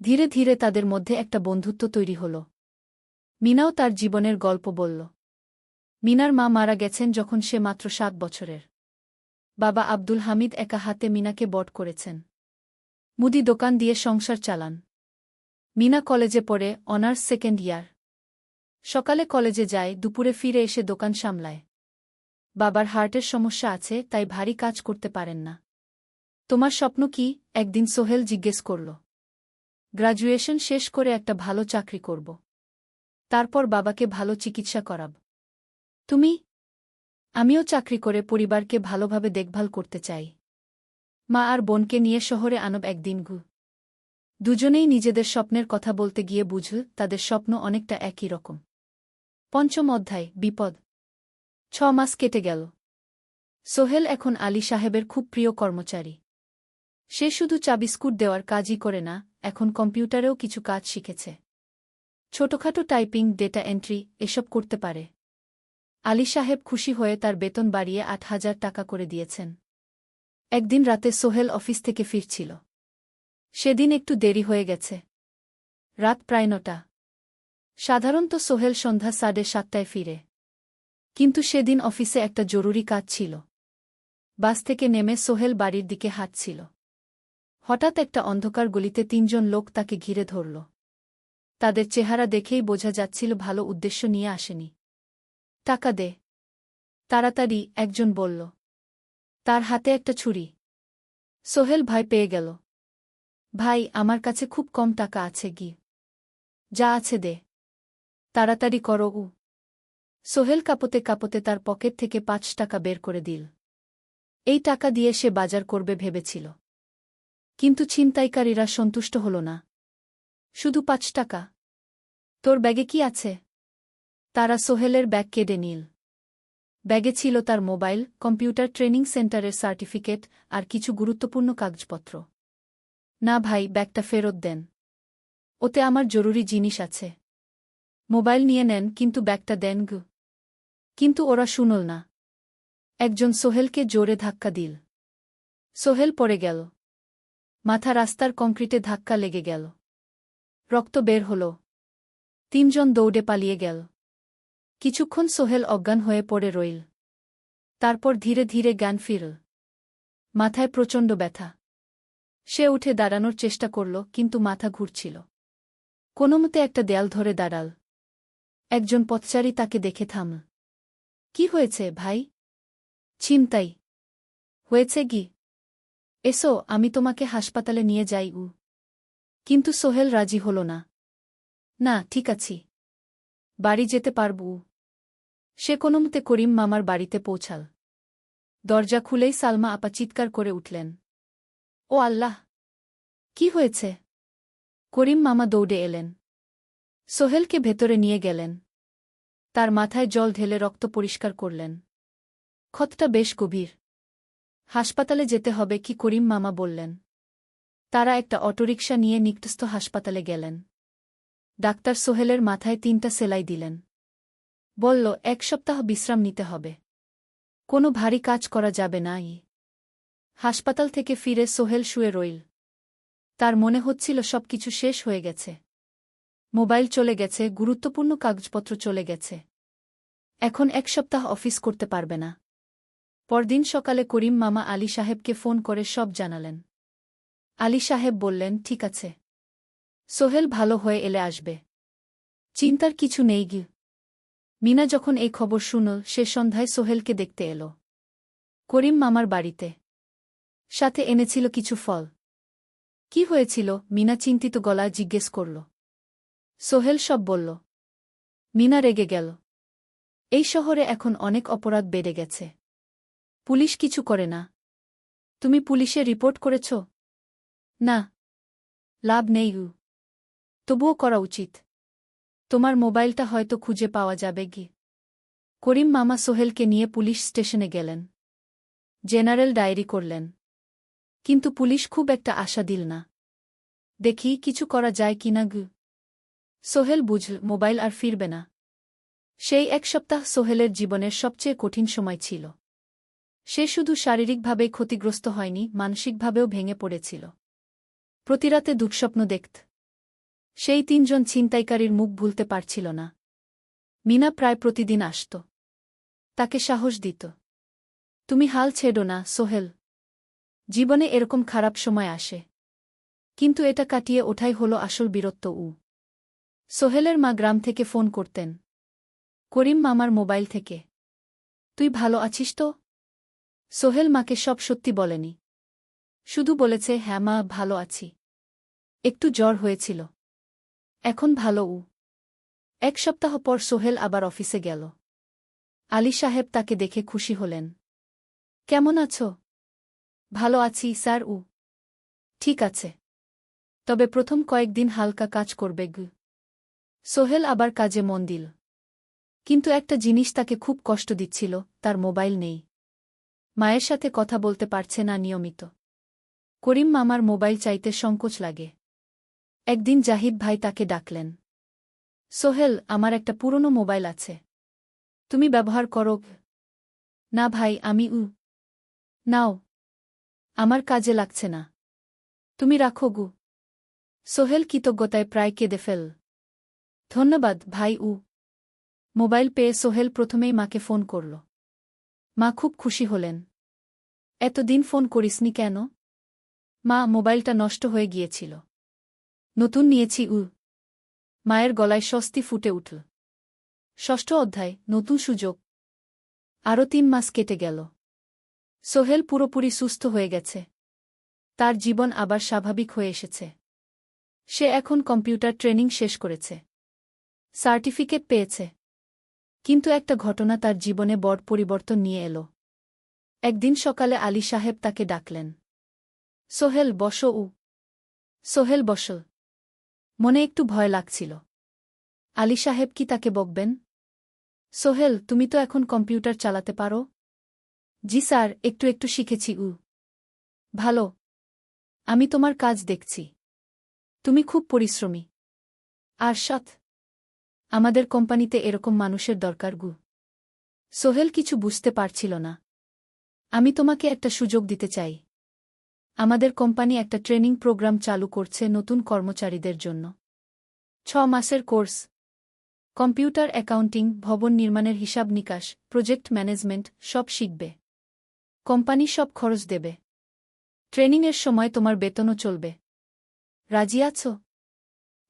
ধীরে ধীরে তাদের মধ্যে একটা বন্ধুত্ব তৈরি হল। মিনাও তার জীবনের গল্প বলল। মিনার মা মারা গেছেন যখন সে মাত্র ৭ বছরের। বাবা আব্দুল হামিদ একা হাতে মিনাকে বড় করেছেন। মুদি দোকান দিয়ে সংসার চালান। মিনা কলেজে পড়ে, অনার্স 2nd ইয়ার। সকালে কলেজে যায়, দুপুরে ফিরে এসে দোকান সামলায়। বাবার হার্টের সমস্যা আছে, তাই ভারী কাজ করতে পারেন না। তোমার স্বপ্ন কি? একদিন সোহেল জিজ্ঞেস করল। গ্র্যাজুয়েশন শেষ করে একটা ভালো চাকরি করব। তারপর বাবাকে ভালো চিকিৎসা করাব। তুমি? আমিও চাকরি করে পরিবারকে ভালোভাবে দেখভাল করতে চাই। মা আর বোনকে নিয়ে শহরে আনব একদিন গু। দুজনেই নিজেদের স্বপ্নের কথা বলতে গিয়ে বুঝল তাদের স্বপ্ন অনেকটা একই রকম। ৫ম অধ্যায়, বিপদ। ৬ মাস কেটে গেল। সোহেল এখন আলী সাহেবের খুব প্রিয় কর্মচারী। সে শুধু চা বিস্কুট দেওয়ার কাজই করে না, এখন কম্পিউটারেও কিছু কাজ শিখেছে। ছোটখাটো টাইপিং, ডেটা এন্ট্রি এসব করতে পারে। আলী সাহেব খুশি হয়ে তার বেতন বাড়িয়ে ৮,০০০ টাকা করে দিয়েছেন। একদিন রাতে সোহেল অফিস থেকে ফিরছিল। সেদিন একটু দেরি হয়ে গেছে। রাত প্রায় ৯টা। সাধারণত সোহেল সন্ধ্যা ৭:৩০টায় ফিরে। কিন্তু সেদিন অফিসে একটা জরুরি কাজ ছিল। বাস থেকে নেমে সোহেল বাড়ির দিকে হাঁটছিল। হঠাৎ একটা অন্ধকার গলিতে ৩ জন লোক তাকে ঘিরে ধরল। তাদের চেহারা দেখেই বোঝা যাচ্ছিল ভালো উদ্দেশ্য নিয়ে আসেনি। টাকা দে তাড়াতাড়ি, একজন বলল। তার হাতে একটা ছুরি। সোহেল ভয় পেয়ে গেল। ভাই, আমার কাছে খুব কম টাকা আছে গি। যা আছে দে। তাড়াতাড়ি করো। সোহেল কাঁপতে কাঁপতে তার পকেট থেকে ৫ টাকা বের করে দিল। এই টাকা দিয়ে সে বাজার করবে ভেবেছিল। কিন্তু ছিনতাইকারীরা সন্তুষ্ট হল না। শুধু ৫ টাকা? তোর ব্যাগে কি আছে? তারা সোহেলের ব্যাগ কেড়ে নিল। ব্যাগে ছিল তার মোবাইল, কম্পিউটার ট্রেনিং সেন্টারের সার্টিফিকেট আর কিছু গুরুত্বপূর্ণ কাগজপত্র। না ভাই, ব্যাগটা ফেরত দেন। ওতে আমার জরুরি জিনিস আছে। মোবাইল নিয়ে নেন, কিন্তু ব্যাগটা দেন গু। কিন্তু ওরা শুনল না। একজন সোহেলকে জোরে ধাক্কা দিল। সোহেল পড়ে গেল। মাথা রাস্তার কংক্রিটে ধাক্কা লেগে গেল। রক্ত বের হল। ৩ জন দৌড়ে পালিয়ে গেল। কিছুক্ষণ সোহেল অজ্ঞান হয়ে পড়ে রইল। তারপর ধীরে ধীরে জ্ঞান ফিরল। মাথায় প্রচণ্ড ব্যথা। সে উঠে দাঁড়ানোর চেষ্টা করল, কিন্তু মাথা ঘুরছিল। কোনোমতে একটা দেয়াল ধরে দাঁড়াল। একজন পথচারী তাকে দেখে থামল। কি হয়েছে ভাই? ছিনতাই হয়েছে গি। এসো, আমি তোমাকে হাসপাতালে নিয়ে যাই। কিন্তু সোহেল রাজি হল না। না, ঠিক আছি। বাড়ি যেতে পারব। সে কোনোমতে করিম মামার বাড়িতে পৌঁছাল। দরজা খুলেই সালমা আপা চিৎকার করে উঠলেন। ও আল্লাহ! কি হয়েছে? করিম মামা দৌড়ে এলেন। সোহেলকে ভেতরে নিয়ে গেলেন। তার মাথায় জল ঢেলে রক্ত পরিষ্কার করলেন। ক্ষতটা বেশ গভীর। হাসপাতালে যেতে হবে কি? করিম মামা বললেন। তারা একটা অটোরিকশা নিয়ে নিকটস্থ হাসপাতালে গেলেন। ডাক্তার সোহেলের মাথায় ৩টা সেলাই দিলেন। বলল 1 সপ্তাহ বিশ্রাম নিতে হবে। কোনো ভারী কাজ করা যাবে না। হাসপাতাল থেকে ফিরে সোহেল শুয়ে রইল। তার মনে হচ্ছিল সবকিছু শেষ হয়ে গেছে। মোবাইল চলে গেছে, গুরুত্বপূর্ণ কাগজপত্র চলে গেছে। এখন 1 সপ্তাহ অফিস করতে পারবে না। পরদিন সকালে করিম মামা আলী সাহেবকে ফোন করে সব জানালেন। আলী সাহেব বললেন, ঠিক আছে, সোহেল ভালো হয়ে এলে আসবে, চিন্তার কিছু নেই গি। মিনা যখন এই খবর শুনল, সে সন্ধ্যায় সোহেলকে দেখতে এলো করিম মামার বাড়িতে। সাথে এনেছিল কিছু ফল। কি হয়েছিল? মিনা চিন্তিত গলায় জিজ্ঞেস করল। সোহেল সব বলল। মিনা রেগে গেল। এই শহরে এখন অনেক অপরাধ বেড়ে গেছে। পুলিশ কিছু করে না। তুমি পুলিশে রিপোর্ট করেছ? না। লাভ নেই। তবুও করা উচিত। তোমার মোবাইলটা হয়তো খুঁজে পাওয়া যাবে গি। করিম মামা সোহেলকে নিয়ে পুলিশ স্টেশনে গেলেন। জেনারেল ডায়েরি করলেন। কিন্তু পুলিশ খুব একটা আশা দিল না। দেখি কিছু করা যায় কিনা গু। সোহেল বুঝল মোবাইল আর ফিরবে না। সেই 1 সপ্তাহ সোহেলের জীবনের সবচেয়ে কঠিন সময় ছিল। সে শুধু শারীরিকভাবেই ক্ষতিগ্রস্ত হয়নি, মানসিকভাবেও ভেঙে পড়েছিল। প্রতিরাতে দুঃস্বপ্ন দেখত। সেই 3জন ছিনতাইকারীর মুখ ভুলতে পারছিল না। মিনা প্রায় প্রতিদিন আসত। তাকে সাহস দিত। তুমি হাল ছেড়ো না সোহেল। জীবনে এরকম খারাপ সময় আসে, কিন্তু এটা কাটিয়ে ওঠাই হলো আসল বীরত্ব। সোহেলের মা গ্রাম থেকে ফোন করতেন, করিম মামার মোবাইল থেকে। তুই ভালো আছিস তো? সোহেল মাকে সব সত্যি বলেনি। শুধু বলেছে, হ্যাঁ মা, ভালো আছি। একটু জ্বর হয়েছিল। এখন ভালো। 1 সপ্তাহ পর সোহেল আবার অফিসে গেল। আলী সাহেব তাকে দেখে খুশি হলেন। কেমন আছো? ভালো আছি স্যার। ঠিক আছে, তবে প্রথম কয়েকদিন হালকা কাজ করবে গু। সোহেল আবার কাজে মন দিল। কিন্তু একটা জিনিস তাকে খুব কষ্ট দিচ্ছিল, তার মোবাইল নেই। মায়ের সাথে কথা বলতে পারছে না নিয়মিত। করিম মামার মোবাইল চাইতে সংকোচ লাগে। একদিন জাহিদ ভাই তাকে ডাকলেন। সোহেল, আমার একটা পুরনো মোবাইল আছে, তুমি ব্যবহার করো? না ভাই, আমি নাও, আমার কাজে লাগছে না, তুমি রাখো গু। সোহেল কৃতজ্ঞতায় প্রায় কেঁদে ফেল। ধন্যবাদ ভাই। মোবাইল পেয়ে সোহেল প্রথমেই মাকে ফোন করল। মা খুব খুশি হলেন। এতদিন ফোন করিসনি কেন? মা, মোবাইলটা নষ্ট হয়ে গিয়েছিল, নতুন নিয়েছি। মায়ের গলায় স্বস্তি ফুটে উঠল। 6ষ্ঠ অধ্যায়, নতুন সুযোগ। আরও 3 মাস কেটে গেল। সোহেল পুরোপুরি সুস্থ হয়ে গেছে। তার জীবন আবার স্বাভাবিক হয়ে এসেছে। সে এখন কম্পিউটার ট্রেনিং শেষ করেছে, সার্টিফিকেট পেয়েছে। কিন্তু একটা ঘটনা তার জীবনে বড় পরিবর্তন নিয়ে এলো। একদিন সকালে আলী সাহেব তাকে ডাকলেন। সোহেল, বসো। সোহেল বসল। মনে একটু ভয় লাগছিল। আলী সাহেব কি তাকে বকবেন? সোহেল, তুমি তো এখন কম্পিউটার চালাতে পারো? জি স্যার, একটু একটু শিখেছি। ভালো, আমি তোমার কাজ দেখছি। তুমি খুব পরিশ্রমী। আর সৎ। আমাদের কোম্পানিতে এরকম মানুষের দরকার গু। সোহেল কিছু বুঝতে পারছিল না। আমি তোমাকে একটা সুযোগ দিতে চাই। আমাদের কোম্পানি একটা ট্রেনিং প্রোগ্রাম চালু করছে নতুন কর্মচারীদের জন্য। 6 মাসের কোর্স। কম্পিউটার অ্যাকাউন্টিং, ভবন নির্মাণের হিসাব নিকাশ, প্রজেক্ট ম্যানেজমেন্ট সব শিখবে। কোম্পানি সব খরচ দেবে। ট্রেনিংয়ের সময় তোমার বেতনও চলবে। রাজি আছো?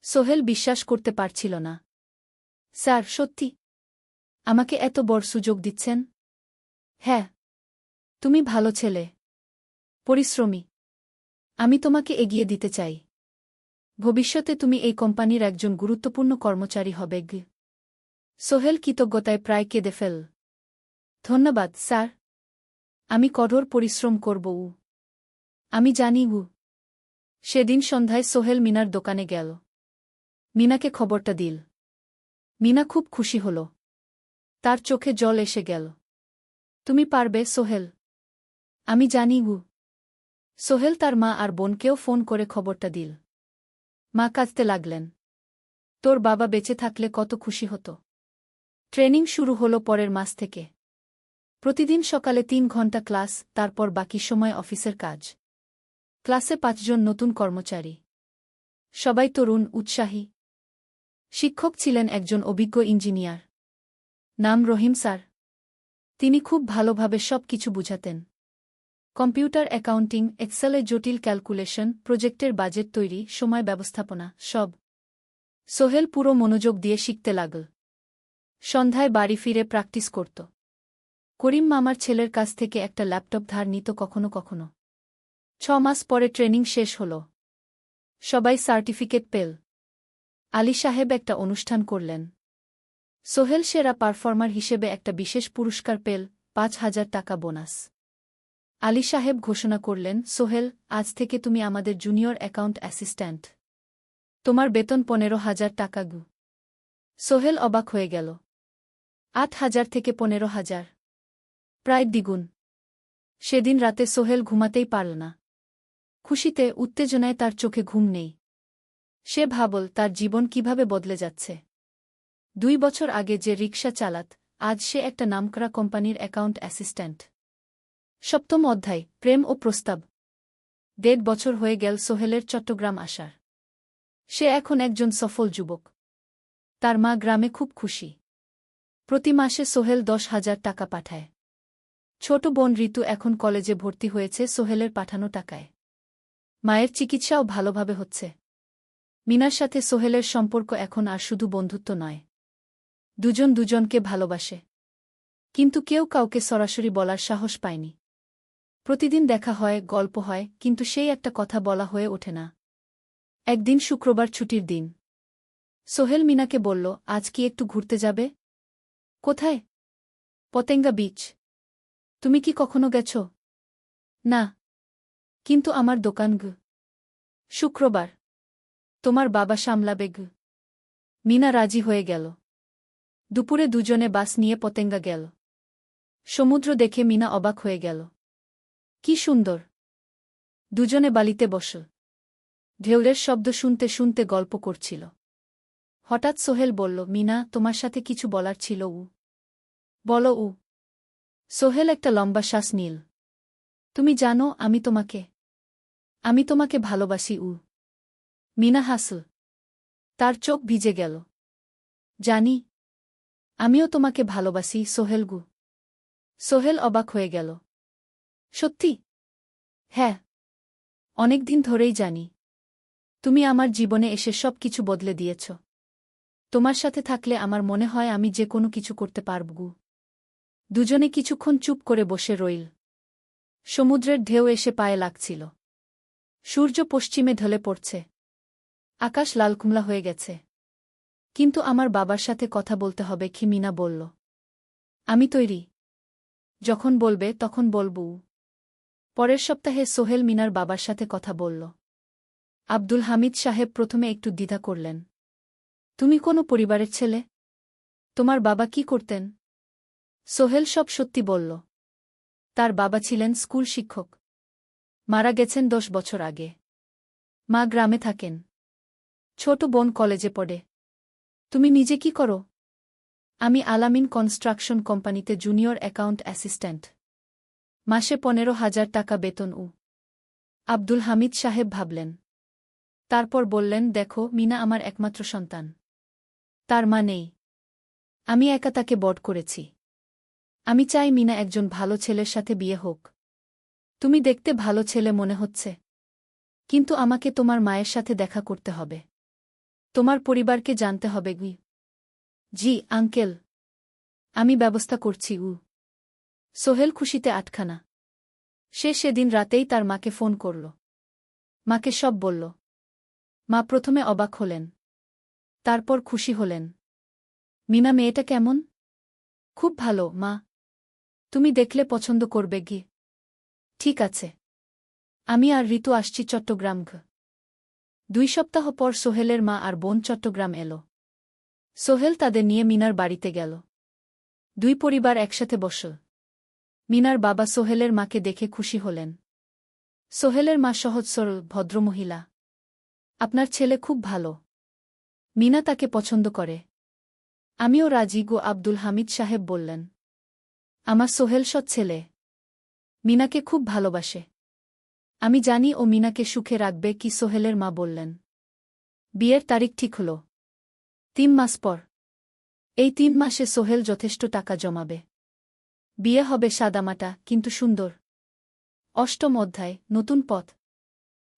সোহেল বিশ্বাস করতে পারছিল না। স্যার, সত্যি? আমাকে এত বড় সুযোগ দিচ্ছেন? হ্যাঁ। তুমি ভালো ছেলে, পরিশ্রমী। আমি তোমাকে এগিয়ে দিতে চাই। ভবিষ্যতে তুমি এই কোম্পানির একজন গুরুত্বপূর্ণ কর্মচারী হবে। সোহেল কৃতজ্ঞতায় প্রায় কেঁদে ফেল। ধন্যবাদ স্যার। আমি কঠোর পরিশ্রম করব। আমি জানি। সেদিন সন্ধ্যায় সোহেল মিনার দোকানে গেল। মিনাকে খবরটা দিল। মিনা খুব খুশি হল। তার চোখে জল এসে গেল। তুমি পারবে সোহেল। আমি জানি। সোহেল তার মা আর বোনকেও ফোন করে খবরটা দিল। মা কাঁদতে লাগলেন। তোর বাবা বেঁচে থাকলে কত খুশি হতো। ট্রেনিং শুরু হলো পরের মাস থেকে। প্রতিদিন সকালে ৩ ঘণ্টা ক্লাস, তারপর বাকি সময় অফিসের কাজ। ক্লাসে ৫ জন নতুন কর্মচারী। সবাই তরুণ, উৎসাহী। শিক্ষক ছিলেন একজন অভিজ্ঞ ইঞ্জিনিয়ার। নাম রহিম স্যার। তিনি খুব ভালোভাবে সব কিছু বুঝাতেন। কম্পিউটার অ্যাকাউন্টিং, এক্সেলে জটিল ক্যালকুলেশন, প্রজেক্টের বাজেট তৈরি, সময় ব্যবস্থাপনা, সব। সোহেল পুরো মনোযোগ দিয়ে শিখতে লাগল। সন্ধ্যায় বাড়ি ফিরে প্র্যাকটিস করত। করিম মামার ছেলের কাছ থেকে একটা ল্যাপটপ ধার নিত কখনো কখনো। ৬ মাস পরে ট্রেনিং শেষ হল। সবাই সার্টিফিকেট পেল। আলী সাহেব একটা অনুষ্ঠান করলেন। সোহেল সেরা পারফর্মার হিসেবে একটা বিশেষ পুরস্কার পেল, ৫,০০০ টাকা বোনাস। আলী সাহেব ঘোষণা করলেন, সোহেল, আজ থেকে তুমি আমাদের জুনিয়র অ্যাকাউন্ট অ্যাসিস্ট্যান্ট। তোমার বেতন ১৫,০০০ টাকা গু। সোহেল অবাক হয়ে গেল। ৮,০০০ থেকে ১৫,০০০, প্রায় দ্বিগুণ। সেদিন রাতে সোহেল ঘুমাতেই পারল না। খুশিতে, উত্তেজনায় তার চোখে ঘুম নেই। সে ভাবল তার জীবন কিভাবে বদলে যাচ্ছে। ২ বছর আগে যে রিকশা চালাত, আজ সে একটা নামকরা কোম্পানির অ্যাকাউন্ট অ্যাসিস্ট্যান্ট। ৭ম অধ্যায়, প্রেম ও প্রস্তাব। ১.৫ বছর হয়ে গেল সোহেলের চট্টগ্রাম আসার। সে এখন একজন সফল যুবক। তার মা গ্রামে খুব খুশি। প্রতি মাসে সোহেল ১০,০০০ টাকা পাঠায়। ছোট বোন ঋতু এখন কলেজে ভর্তি হয়েছে সোহেলের পাঠানো টাকায়। মায়ের চিকিৎসাও ভালোভাবে হচ্ছে। মিনার সাথে সোহেলের সম্পর্ক এখন আর শুধু বন্ধুত্ব নয়। দুজন দুজনকে ভালোবাসে। কিন্তু কেউ কাউকে সরাসরি বলার সাহস পায়নি। প্রতিদিন দেখা হয়, গল্প হয়, কিন্তু সেই একটা কথা বলা হয়ে ওঠে না। একদিন শুক্রবার ছুটির দিন। সোহেল মিনাকে বলল, আজ কি একটু ঘুরতে যাবে? কোথায়? পতেঙ্গা বিচ। তুমি কি কখনো গেছ? না। কিন্তু আমার দোকান গ। শুক্রবার। তোমার বাবা সামলাবে গ। মিনা রাজি হয়ে গেল। দুপুরে দুজনে বাস নিয়ে পতেঙ্গা গেল। সমুদ্র দেখে মিনা অবাক হয়ে গেল। কি সুন্দর! দুজনে বালিতে বসল। ঢেউয়ের শব্দ শুনতে শুনতে গল্প করছিল। হঠাৎ সোহেল বলল, মিনা, তোমার সাথে কিছু বলার ছিল। বলো। সোহেল একটা লম্বা শ্বাস নিল। তুমি জানো, আমি তোমাকে ভালোবাসি। মিনা হাসল। তার চোখ ভিজে গেল। জানি। আমিও তোমাকে ভালোবাসি, সোহেল গু। সোহেল অবাক হয়ে গেল। সত্যি? হ্যাঁ। অনেকদিন ধরেই জানি। তুমি আমার জীবনে এসে সব কিছু বদলে দিয়েছ। তোমার সাথে থাকলে আমার মনে হয় আমি যে কোনো কিছু করতে পারব গু। দুজনে কিছুক্ষণ চুপ করে বসে রইল। সমুদ্রের ঢেউ এসে পায়ে লাগছিল। সূর্য পশ্চিমে ঢলে পড়ছে। আকাশ লালকুমলা হয়ে গেছে। কিন্তু আমার বাবার সাথে কথা বলতে হবে, কি মিনা বলল। আমি তৈরি। যখন বলবে তখন বলব। পরের সপ্তাহে সোহেল মিনার বাবার সাথে কথা বলল। আব্দুল হামিদ সাহেব প্রথমে একটু দ্বিধা করলেন। তুমি কোনো পরিবারের ছেলে? তোমার বাবা কি করতেন? সোহেল সব সত্যি বলল। তার বাবা ছিলেন স্কুল শিক্ষক। মারা গেছেন ১০ বছর আগে। মা গ্রামে থাকেন। ছোট বোন কলেজে পড়ে। তুমি নিজে কি করো? আমি আলামিন কনস্ট্রাকশন কোম্পানিতে জুনিয়র অ্যাকাউন্ট অ্যাসিস্ট্যান্ট। মাসে ১৫,০০০ টাকা বেতন। আব্দুল হামিদ সাহেব ভাবলেন। তারপর বললেন, দেখো, মিনা আমার একমাত্র সন্তান। তার মা নেই। আমি একা তাকে বড় করেছি। আমি চাই মিনা একজন ভালো ছেলের সাথে বিয়ে হোক। তুমি দেখতে ভালো ছেলে মনে হচ্ছে। কিন্তু আমাকে তোমার মায়ের সাথে দেখা করতে হবে। তোমার পরিবারকে জানতে হবে। জি আঙ্কেল। আমি ব্যবস্থা করছি। সোহেল খুশিতে আটখানা। সে সেদিন রাতেই তার মাকে ফোন করল। মাকে সব বলল। মা প্রথমে অবাক হলেন। তারপর খুশি হলেন। মিনা মেয়েটা কেমন? খুব ভালো, মা। তুমি দেখলে পছন্দ করবে। ঠিক আছে। আমি আর ঋতু আসছি চট্টগ্রাম। ২ সপ্তাহ পর সোহেলের মা আর বোন চট্টগ্রাম এল। সোহেল তাদের নিয়ে মিনার বাড়িতে গেল। ২ পরিবার একসাথে বসল। মিনার বাবা সোহেলের মাকে দেখে খুশি হলেন। সোহেলের মা সহজ সরল ভদ্রমহিলা। আপনার ছেলে খুব ভালো। মিনা তাকে পছন্দ করে। আমিও রাজি গো, আব্দুল হামিদ সাহেব বললেন। আমার সোহেল সৎ ছেলে। মিনাকে খুব ভালোবাসে। আমি জানি ও মিনাকে সুখে রাখবে কি। সোহেলের মা বললেন। বিয়ের তারিখ ঠিক হল 3 মাস পর। এই 3 মাসে সোহেল যথেষ্ট টাকা জমাবে। বিয়ে হবে সাদামাটা কিন্তু সুন্দর। 8ম অধ্যায়, নতুন পথ।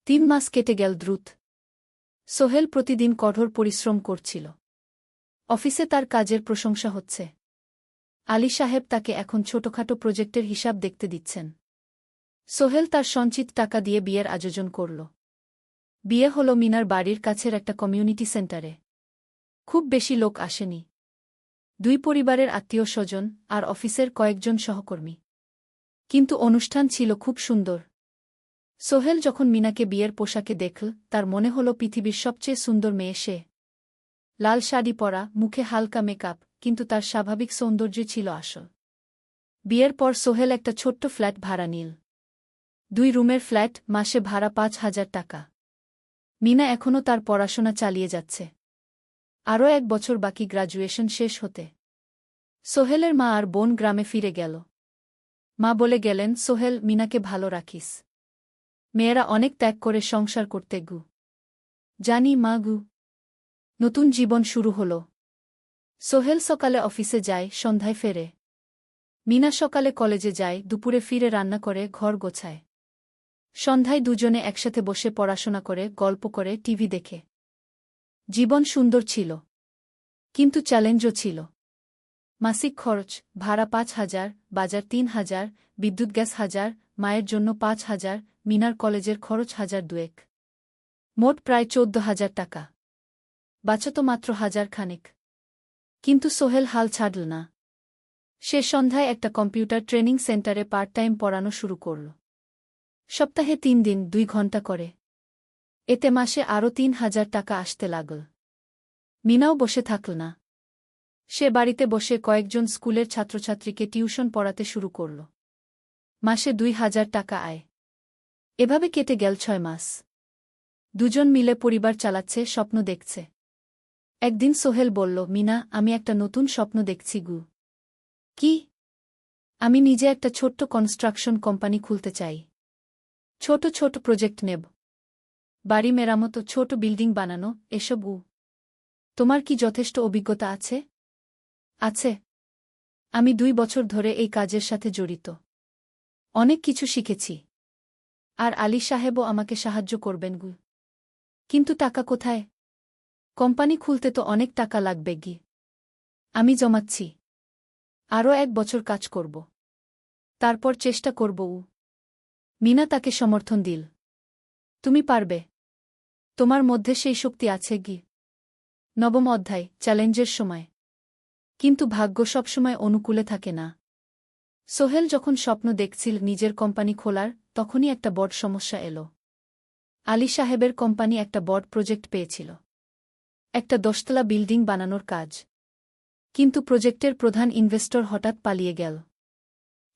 3 মাস কেটে গেল দ্রুত। সোহেল প্রতিদিন কঠোর পরিশ্রম করছিল। অফিসে তার কাজের প্রশংসা হচ্ছে। আলী সাহেব তাকে এখন ছোটখাটো প্রজেক্টের হিসাব দেখতে দিচ্ছেন। সোহেল তার সঞ্চিত টাকা দিয়ে বিয়ের আয়োজন করল। বিয়ে হল মিনার বাড়ির কাছের একটা কমিউনিটি সেন্টারে। খুব বেশি লোক আসেনি। 2 পরিবারের আত্মীয় স্বজন আর অফিসের কয়েকজন সহকর্মী। কিন্তু অনুষ্ঠান ছিল খুব সুন্দর। সোহেল যখন মিনাকে বিয়ের পোশাকে দেখল, তার মনে হল পৃথিবীর সবচেয়ে সুন্দর মেয়ে সে। লাল শাড়ি পরা, মুখে হালকা মেকআপ, কিন্তু তার স্বাভাবিক সৌন্দর্য ছিল আসল। বিয়ের পর সোহেল একটা ছোট্ট ফ্ল্যাট ভাড়া নিল। 2 রুমের ফ্ল্যাট, মাসে ভাড়া 5,000 টাকা। মিনা এখনও তার পড়াশোনা চালিয়ে যাচ্ছে। আরও 1 বছর বাকি গ্র্যাজুয়েশন শেষ হতে। সোহেলের মা আর বোন গ্রামে ফিরে গেল। মা বলে গেলেন, সোহেল, মিনাকে ভালো রাখিস। মেয়েরা অনেক ত্যাগ করে সংসার করতে গু। জানি মা গু। নতুন জীবন শুরু হল। সোহেল সকালে অফিসে যায়, সন্ধ্যায় ফেরে। মিনা সকালে কলেজে যায়, দুপুরে ফিরে রান্না করে, ঘর গোছায়। সন্ধ্যায় দুজনে একসাথে বসে পড়াশোনা করে, গল্প করে, টিভি দেখে। জীবন সুন্দর ছিল। কিন্তু চ্যালেঞ্জও ছিল। মাসিক খরচ, ভাড়া 5,000, বাজার 3,000, বিদ্যুৎ গ্যাস 1,000, মায়ের জন্য 5,000, মিনার কলেজের খরচ 1,200। মোট প্রায় 14,000 টাকা। বাঁচত মাত্র 1,000 খানেক। কিন্তু সোহেল হাল ছাড়ল না। সে সন্ধ্যায় একটা কম্পিউটার ট্রেনিং সেন্টারে পার্ট টাইম পড়ানো শুরু করল। সপ্তাহে 3 দিন 2 ঘন্টা করে। এতে মাসে আরও 3,000 টাকা আসতে লাগল। মিনাও বসে থাকল না। সে বাড়িতে বসে কয়েকজন স্কুলের ছাত্রছাত্রীকে টিউশন পড়াতে শুরু করল। মাসে 2,000 টাকা আয়। এভাবে কেটে গেল 6 মাস। দুজন মিলে পরিবার চালাচ্ছে, স্বপ্ন দেখছে। একদিন সোহেল বলল, মিনা, আমি একটা নতুন স্বপ্ন দেখছি গু। কি? আমি নিজে একটা ছোট্ট কনস্ট্রাকশন কোম্পানি খুলতে চাই। ছোট ছোট প্রজেক্ট নেব। বাড়ি মেরামত, ছোট বিল্ডিং বানানো, এসব। তোমার কি যথেষ্ট অভিজ্ঞতা আছে? আছে। আমি 2 বছর ধরে এই কাজের সাথে জড়িত। অনেক কিছু শিখেছি। আর আলী সাহেবও আমাকে সাহায্য করবেন গু। কিন্তু টাকা কোথায়? কোম্পানি খুলতে তো অনেক টাকা লাগবে গি। আমি জমাচ্ছি। আরও 1 বছর কাজ করব। তারপর চেষ্টা করব। মিনা তাকে সমর্থন দিল। তুমি পারবে। তোমার মধ্যে সেই শক্তি আছে গি। 9ম অধ্যায়, চ্যালেঞ্জের সময়। কিন্তু ভাগ্য সবসময় অনুকূলে থাকে না। সোহেল যখন স্বপ্ন দেখছিল নিজের কোম্পানি খোলার, তখনই একটা বড় সমস্যা এলো। আলী সাহেবের কোম্পানি একটা বড় প্রজেক্ট পেয়েছিল। একটা 10তলা বিল্ডিং বানানোর কাজ। কিন্তু প্রজেক্টের প্রধান ইনভেস্টর হঠাৎ পালিয়ে গেল।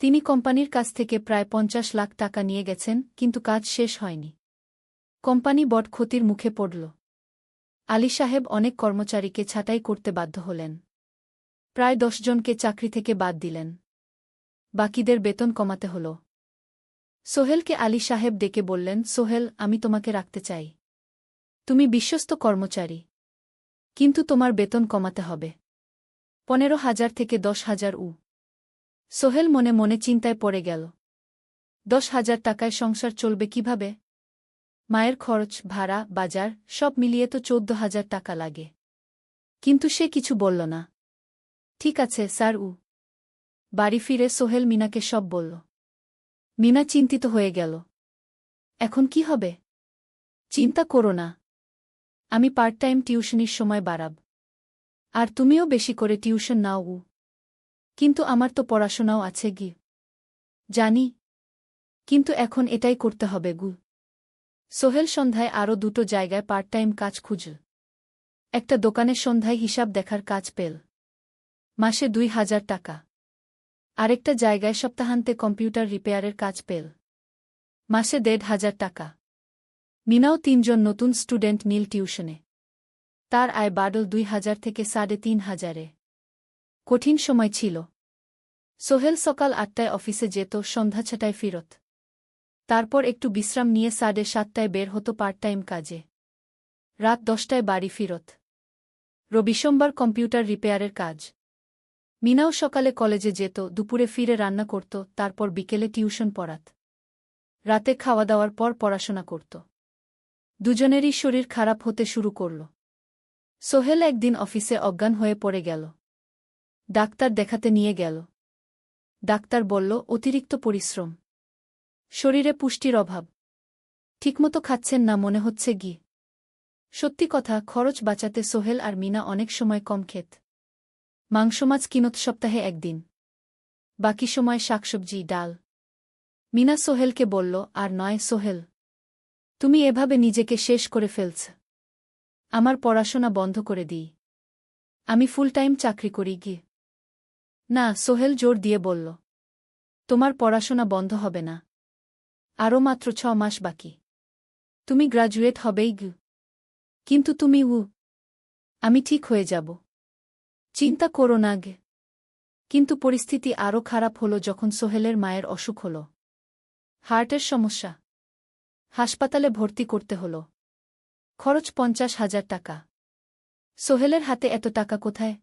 তিনি কোম্পানির কাছ থেকে প্রায় 50 লাখ টাকা নিয়ে গেছেন, কিন্তু কাজ শেষ হয়নি। কোম্পানি বড় ক্ষতির মুখে পড়ল। আলী সাহেব অনেক কর্মচারীকে ছাঁটাই করতে বাধ্য হলেন। প্রায় 10 জনকে চাকরি থেকে বাদ দিলেন। বাকিদের বেতন কমাতে হল। সোহেলকে আলী সাহেব ডেকে বললেন, সোহেল, আমি তোমাকে রাখতে চাই। তুমি বিশ্বস্ত কর্মচারী। কিন্তু তোমার বেতন কমাতে হবে। 15,000 থেকে 10,000। সোহেল মনে মনে চিন্তায় পড়ে গেল। 10,000 টাকায় সংসার চলবে কিভাবে? মায়ের খরচ, ভাড়া, বাজার, সব মিলিয়ে তো 14,000 টাকা লাগে। কিন্তু সে কিছু বলল না। ঠিক আছে স্যার। বাড়ি ফিরে সোহেল মিনাকে সব বলল। মিনা চিন্তিত হয়ে গেল। এখন কি হবে? চিন্তা করো না। আমি পার্ট টাইম টিউশনির সময় বাড়াব। আর তুমিও বেশি করে টিউশন নাও। কিন্তু আমার তো পড়াশোনাও আছে গি। জানি। কিন্তু এখন এটাই করতে হবে গু। সোহেল সন্ধ্যায় আরও 2টো জায়গায় পার্ট টাইম কাজ খুঁজল। একটা দোকানে সন্ধ্যায় হিসাব দেখার কাজ পেল। মাসে 2,000 টাকা। আরেকটা জায়গায় সপ্তাহান্তে কম্পিউটার রিপেয়ারের কাজ পেল। মাসে 1,500 টাকা। মিনাও 3 জন নতুন স্টুডেন্ট নিল টিউশনে। তার আয় বাড়ল 2,000 থেকে 3,500-এ। কঠিন সময় ছিল। সোহেল সকাল ৮টায় অফিসে যেত, সন্ধ্যা ৬টায় ফিরত। তারপর একটু বিশ্রাম নিয়ে ৭:৩০টায় বের হতো পার্ট টাইম কাজে। রাত ১০টায় বাড়ি ফিরত। রবি সোমবার কম্পিউটার রিপেয়ারের কাজ। মিনাও সকালে কলেজে যেত, দুপুরে ফিরে রান্না করত, তারপর বিকেলে টিউশন পড়াত। রাতে খাওয়া দাওয়ার পর পড়াশোনা করত। দুজনেরই শরীর খারাপ হতে শুরু করল। সোহেল একদিন অফিসে অজ্ঞান হয়ে পড়ে গেল। ডাক্তার দেখাতে নিয়ে গেল। ডাক্তার বলল, অতিরিক্ত পরিশ্রম, শরীরে পুষ্টির অভাব, ঠিকমতো খাচ্ছেন না মনে হচ্ছে ঘি। সত্যি কথা, খরচ বাঁচাতে সোহেল আর মিনা অনেক সময় কম খেত। মাংস মাছ কিনত সপ্তাহে একদিন, বাকি সময় শাকসবজি ডাল। মিনা সোহেলকে বলল, আর নয় সোহেল, তুমি এভাবে নিজেকে শেষ করে ফেলছ। আমার পড়াশোনা বন্ধ করে দিই, আমি ফুল টাইম চাকরি করি গি। না, সোহেল জোর দিয়ে বলল, তোমার পড়াশোনা বন্ধ হবে না, আরও মাত্র ৬ মাস বাকি, তুমি গ্রাজুয়েট হবেই গি। কিন্তু তুমি আমি ঠিক হয়ে যাব, চিন্তা করো না গে। কিন্তু পরিস্থিতি আরও খারাপ হলো যখন সোহেলের মায়ের অসুখ হল। হার্টের সমস্যা, হাসপাতালে ভর্তি করতে হল। খরচ ৫০,০০০ টাকা। সোহেলের হাতে এত টাকা কোথায়?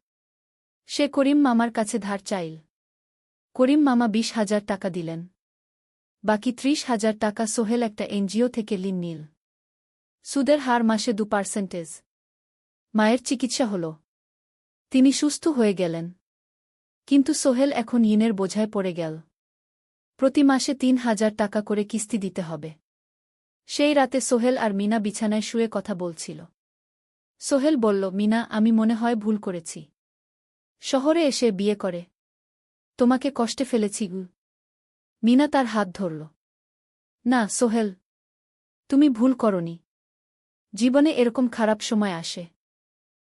সে করিম মামার কাছে ধার চাইল। করিম মামা ২০,০০০ টাকা দিলেন। বাকি ৩০,০০০ টাকা সোহেল একটা এনজিও থেকে ঋণ নিল। সুদের হার মাসে ২%। মায়ের চিকিৎসা হল, তিনি সুস্থ হয়ে গেলেন। কিন্তু সোহেল এখন ঋণের বোঝায় পড়ে গেল। প্রতি মাসে ৩,০০০ টাকা করে কিস্তি দিতে হবে। সেই রাতে সোহেল আর মিনা বিছানায় শুয়ে কথা বলছিল। সোহেল বলল, মিনা, আমি মনে হয় ভুল করেছি। শহরে এসে বিয়ে করে তোমাকে কষ্টে ফেলেছি গু। মিনা তার হাত ধরল। না সোহেল, তুমি ভুল করনি। জীবনে এরকম খারাপ সময় আসে,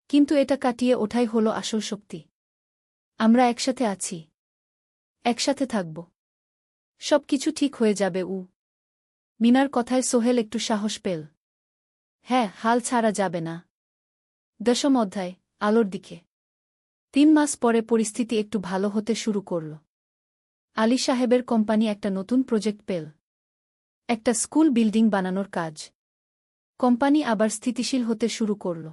কিন্তু এটা কাটিয়ে ওঠাই হলো আসল শক্তি। আমরা একসাথে আছি, একসাথে থাকব, সব কিছু ঠিক হয়ে যাবে। মিনার কথায় সোহেল একটু সাহস পেল। হ্যাঁ, হাল ছাড়া যাবে না। ১০ম অধ্যায়, আলোর দিকে। ৩ মাস পরে পরিস্থিতি একটু ভালো হতে শুরু করল। আলী সাহেবের কোম্পানি একটা নতুন প্রজেক্ট পেল, একটা স্কুল বিল্ডিং বানানোর কাজ। কোম্পানি আবার স্থিতিশীল হতে শুরু করল।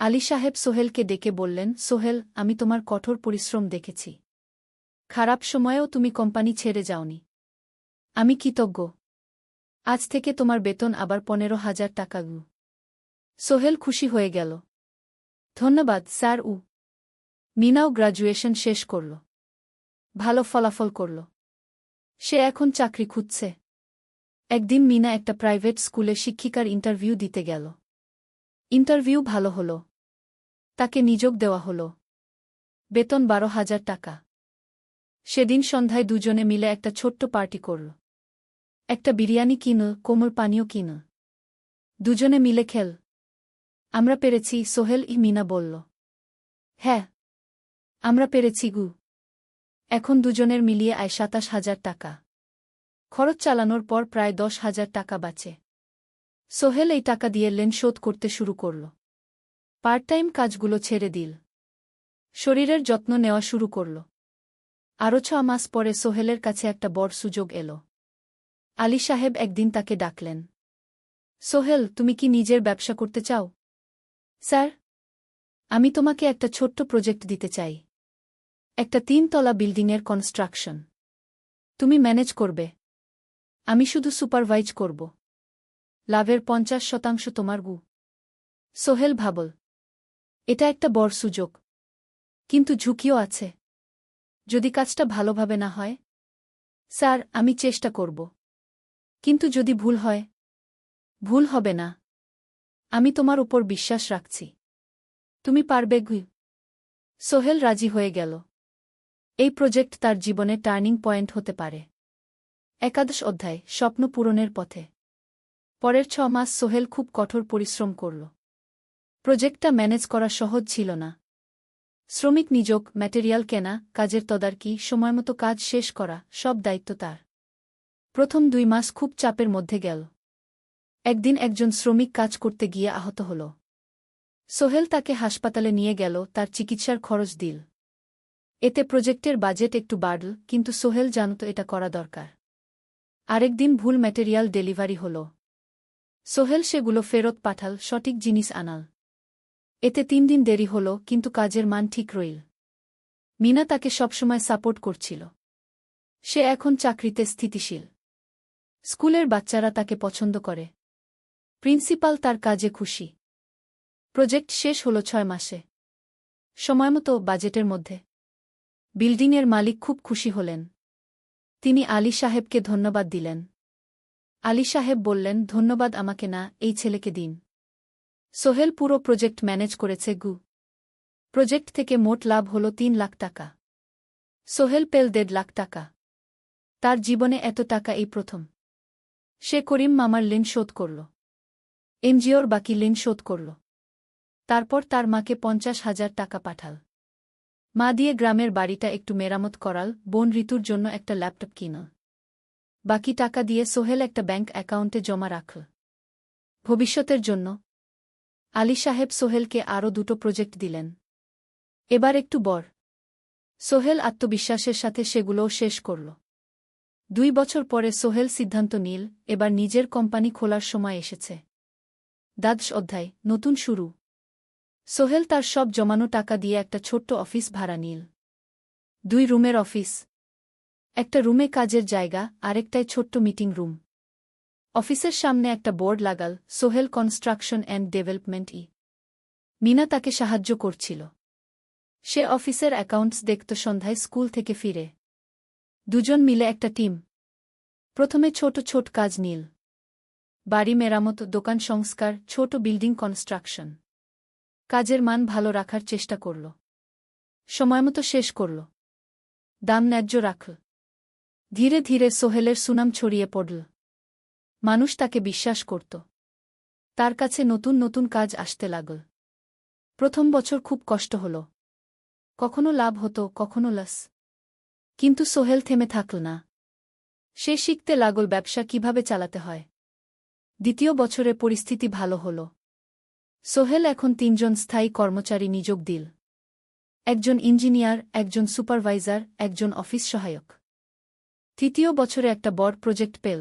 আলী সাহেব সোহেলকে ডেকে বললেন, সোহেল, আমি তোমার কঠোর পরিশ্রম দেখেছি। খারাপ সময়েও তুমি কোম্পানি ছেড়ে যাওনি। আমি কৃতজ্ঞ। আজ থেকে তোমার বেতন আবার ১৫,০০০ টাকা গু। সোহেল খুশি হয়ে গেল। ধন্যবাদ স্যার। মিনাও গ্রাজুয়েশন শেষ করল, ভালো ফলাফল করল। সে এখন চাকরি খুঁজছে। একদিন মিনা একটা প্রাইভেট স্কুলে শিক্ষিকার ইন্টারভিউ দিতে গেল। ইন্টারভিউ ভালো হল, তাকে নিযোগ দেওয়া হল। বেতন ১২,০০০ টাকা। সেদিন সন্ধ্যায় দুজনে মিলে একটা ছোট্ট পার্টি করল। একটা বিরিয়ানি কিনল, কোমল পানীয় কিনল। দুজনে মিলে খেল। আমরা পেরেছি সোহেল, মিনা বলল। হ্যাঁ, আমরা পেরেছি গু। এখন দুজনের মিলিয়ে আয় ২৭,০০০ টাকা। খরচ চালানোর পর প্রায় ১০,০০০ টাকা বাঁচে। সোহেল এই টাকা দিয়ে লোন শোধ করতে শুরু করল। পার্ট টাইম কাজগুলো ছেড়ে দিল। শরীরের যত্ন নেওয়া শুরু করল। আরও ৬ মাস পরে সোহেলের কাছে একটা বড় সুযোগ এল। আলী সাহেব একদিন তাকে ডাকলেন। সোহেল, তুমি কি নিজের ব্যবসা করতে চাও? স্যার, আমি তোমাকে একটা ছোট্ট প্রজেক্ট দিতে চাই। একটা ৩ তলা বিল্ডিংয়ের কনস্ট্রাকশন। তুমি ম্যানেজ করবে, আমি শুধু সুপারভাইজ করব। লাভের ৫০% তোমার গু। সোহেল ভাবল, এটা একটা বড় সুযোগ, কিন্তু ঝুঁকিও আছে। যদি কাজটা ভালোভাবে না হয়? স্যার, আমি চেষ্টা করব, কিন্তু যদি ভুল হয়? ভুল হবে না, আমি তোমার উপর বিশ্বাস রাখছি, তুমি পারবে গু। সোহেল রাজি হয়ে গেল। এই প্রজেক্ট তার জীবনে টার্নিং পয়েন্ট হতে পারে। একাদশ অধ্যায়, স্বপ্ন পূরণের পথে। পরের ৬ মাস সোহেল খুব কঠোর পরিশ্রম করল। প্রজেক্টটা ম্যানেজ করা সহজ ছিল না। শ্রমিক নিযোগ, ম্যাটেরিয়াল কেনা, কাজের তদারকি, সময়মতো কাজ শেষ করা, সব দায়িত্ব তার। প্রথম ২ মাস খুব চাপের মধ্যে গেল। একদিন একজন শ্রমিক কাজ করতে গিয়ে আহত হল। সোহেল তাকে হাসপাতালে নিয়ে গেল, তার চিকিৎসার খরচ দিল। এতে প্রজেক্টের বাজেট একটু বাড়ল, কিন্তু সোহেল জানত এটা করা দরকার। আরেকদিন ভুল ম্যাটেরিয়াল ডেলিভারি হল। সোহেল সেগুলো ফেরত পাঠাল, সঠিক জিনিস আনাল। এতে 3 দিন দেরি হল, কিন্তু কাজের মান ঠিক রইল। মিনা তাকে সবসময় সাপোর্ট করছিল। সে এখন চাকরিতে স্থিতিশীল। স্কুলের বাচ্চারা তাকে পছন্দ করে। প্রিন্সিপাল তার কাজে খুশি। প্রজেক্ট শেষ হল 6 মাসে। সময়মতো, বাজেটের মধ্যে। বিল্ডিংয়ের মালিক খুব খুশি হলেন। তিনি আলী সাহেবকে ধন্যবাদ দিলেন। আলী সাহেব বললেন, ধন্যবাদ আমাকে না, এই ছেলেকে দিন। সোহেল পুরো প্রজেক্ট ম্যানেজ করেছে। প্রজেক্ট থেকে মোট লাভ হল 3 লাখ টাকা। সোহেল পেল 1.5 লাখ টাকা। তার জীবনে এত টাকা এই প্রথম। সে করিম মামার ঋণ শোধ করল। এনজিওর বাকি ঋণ শোধ করল। তারপর তার মাকে 50,000 টাকা পাঠাল। মা দিয়ে গ্রামের বাড়িটা একটু মেরামত করাল, বোন ঋতুর জন্য একটা ল্যাপটপ কিনল। বাকি টাকা দিয়ে সোহেল একটা ব্যাংক অ্যাকাউন্টে জমা রাখল ভবিষ্যতের জন্য। আলী সাহেব সোহেলকে আরও 2টো প্রজেক্ট দিলেন। এবার একটু বড়। সোহেল আত্মবিশ্বাসের সাথে সেগুলোও শেষ করল। 2 বছর পরে সোহেল সিদ্ধান্ত নিল, এবার নিজের কোম্পানি খোলার সময় এসেছে। দ্বাদশ অধ্যায়, নতুন শুরু। সোহেল তার সব জমানো টাকা দিয়ে একটা ছোট্ট অফিস ভাড়া নিল। 2 রুমের অফিস। একটা রুমে কাজের জায়গা, আরেকটায় ছোট্ট মিটিং রুম। অফিসের সামনে একটা বোর্ড লাগাল, Sohel construction and development. Meena তাকে সাহায্য করছিল। সে অফিসের অ্যাকাউন্টস দেখত সন্ধ্যায় স্কুল থেকে ফিরে। 2জন মিলে একটা টিম। প্রথমে ছোট ছোট কাজ নিল। বাড়ি মেরামত, দোকান সংস্কার, ছোট বিল্ডিং কনস্ট্রাকশন। কাজের মান ভালো রাখার চেষ্টা করল। সময়মতো শেষ করল। দাম ন্যায্য রাখল। ধীরে ধীরে সোহেলের সুনাম ছড়িয়ে পড়ল। মানুষ তাকে বিশ্বাস করত। তার কাছে নতুন নতুন কাজ আসতে লাগল। প্রথম বছর খুব কষ্ট হল। কখনো লাভ হতো, কখনো লস। কিন্তু সোহেল থেমে থাকল না। সে শিখতে লাগল ব্যবসা কিভাবে চালাতে হয়। দ্বিতীয় বছরে পরিস্থিতি ভালো হল। সোহেল এখন 3 জন স্থায়ী কর্মচারী নিয়োগ দিল। একজন ইঞ্জিনিয়ার, একজন সুপারভাইজার, একজন অফিস সহায়ক। তৃতীয় বছরে একটা বড় প্রজেক্ট পেল।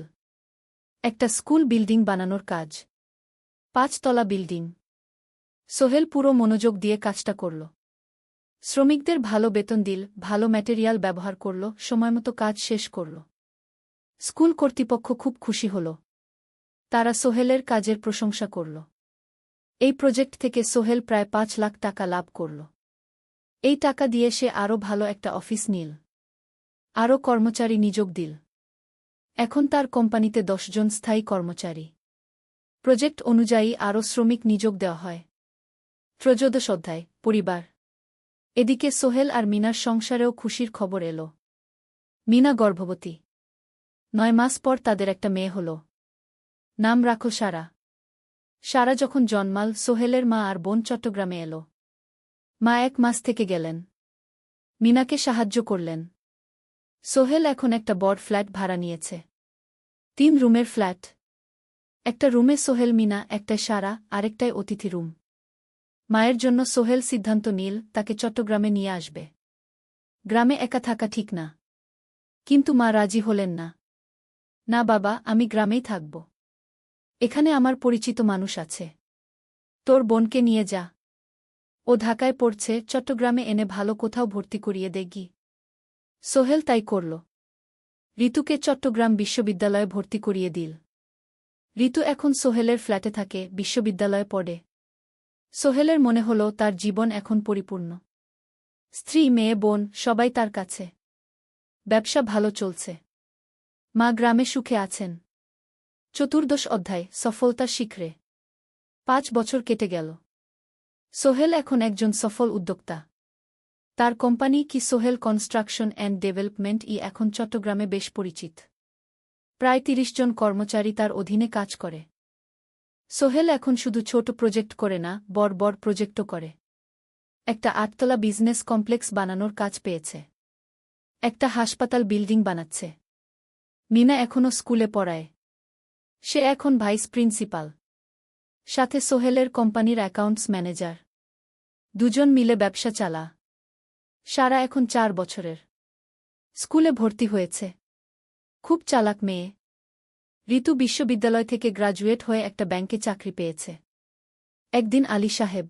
একটা স্কুল বিল্ডিং বানানোর কাজ। 5 তলা বিল্ডিং। সোহেল পুরো মনোযোগ দিয়ে কাজটা করল। শ্রমিকদের ভালো বেতন দিল, ভালো ম্যাটেরিয়াল ব্যবহার করল, সময়মতো কাজ শেষ করল। স্কুল কর্তৃপক্ষ খুব খুশি হল। তারা সোহেলের কাজের প্রশংসা করল। এই প্রজেক্ট থেকে সোহেল প্রায় 5 লাখ টাকা লাভ করল। এই টাকা দিয়ে সে আরও ভালো একটা অফিস নিল। আরও কর্মচারী নিয়োগ দিল। এখন তার কোম্পানিতে 10 জন স্থায়ী কর্মচারী। প্রজেক্ট অনুযায়ী আরও শ্রমিক নিয়োগ দেওয়া হয়। ত্রয়োদশ অধ্যায়, পরিবার। এদিকে সোহেল আর মিনার সংসারেও খুশির খবর এল। মিনা গর্ভবতী। 9 মাস পর তাদের একটা মেয়ে হল। নাম রাখল সারা। সারা যখন জন্মাল, সোহেলের মা আর বোন চট্টগ্রামে এল। মা 1 মাস থেকে গেলেন। মিনাকে সাহায্য করলেন। সোহেল এখন একটা বড় ফ্ল্যাট ভাড়া নিয়েছে। 3 রুমের ফ্ল্যাট। একটা রুমে সোহেল, মিনা, একটায় সারা, আরেকটায় অতিথি রুম। মায়ের জন্য সোহেল সিদ্ধান্ত নিল তাকে চট্টগ্রামে নিয়ে আসবে। গ্রামে একা থাকা ঠিক না। কিন্তু মা রাজি হলেন না। না বাবা, আমি গ্রামেই থাকব। এখানে আমার পরিচিত মানুষ আছে। তোর বোনকে নিয়ে যা। ও ঢাকায় পড়ছে, চট্টগ্রামে এনে ভালো কোথাও ভর্তি করিয়ে দেগি। সোহেল তাই করল। ঋতুকে চট্টগ্রাম বিশ্ববিদ্যালয়ে ভর্তি করিয়ে দিল। ঋতু এখন সোহেলের ফ্ল্যাটে থাকে, বিশ্ববিদ্যালয়ে পড়ে। সোহেলের মনে হল তার জীবন এখন পরিপূর্ণ। স্ত্রী, মেয়ে, বোন সবাই তার কাছে। ব্যবসা ভালো চলছে। মা গ্রামে সুখে আছেন। চতুর্দশ অধ্যায়, সফলতার শিখরে। 5 বছর কেটে গেল। সোহেল এখন একজন সফল উদ্যোক্তা। তার কোম্পানি কি সোহেল কনস্ট্রাকশন অ্যান্ড ডেভেলপমেন্ট এখন চট্টগ্রামে বেশ পরিচিত। প্রায় 30 জন কর্মচারী তার অধীনে কাজ করে। সোহেল এখন শুধু ছোট প্রজেক্ট করে না, বড় বড় প্রজেক্টও করে। একটা 8তলা বিজনেস কমপ্লেক্স বানানোর কাজ পেয়েছে। একটা হাসপাতাল বিল্ডিং বানাচ্ছে। মিনা এখনও স্কুলে পড়ায়। সে এখন ভাইস প্রিন্সিপাল। সাথে সোহেলের কোম্পানির অ্যাকাউন্টস ম্যানেজার। 2জন মিলে ব্যবসা চালা। সারা এখন 4 বছরের। স্কুলে ভর্তি হয়েছে। খুব চালাক মেয়ে। ঋতু বিশ্ববিদ্যালয় থেকে গ্রাজুয়েট হয়ে একটা ব্যাংকে চাকরি পেয়েছে। একদিন আলী সাহেব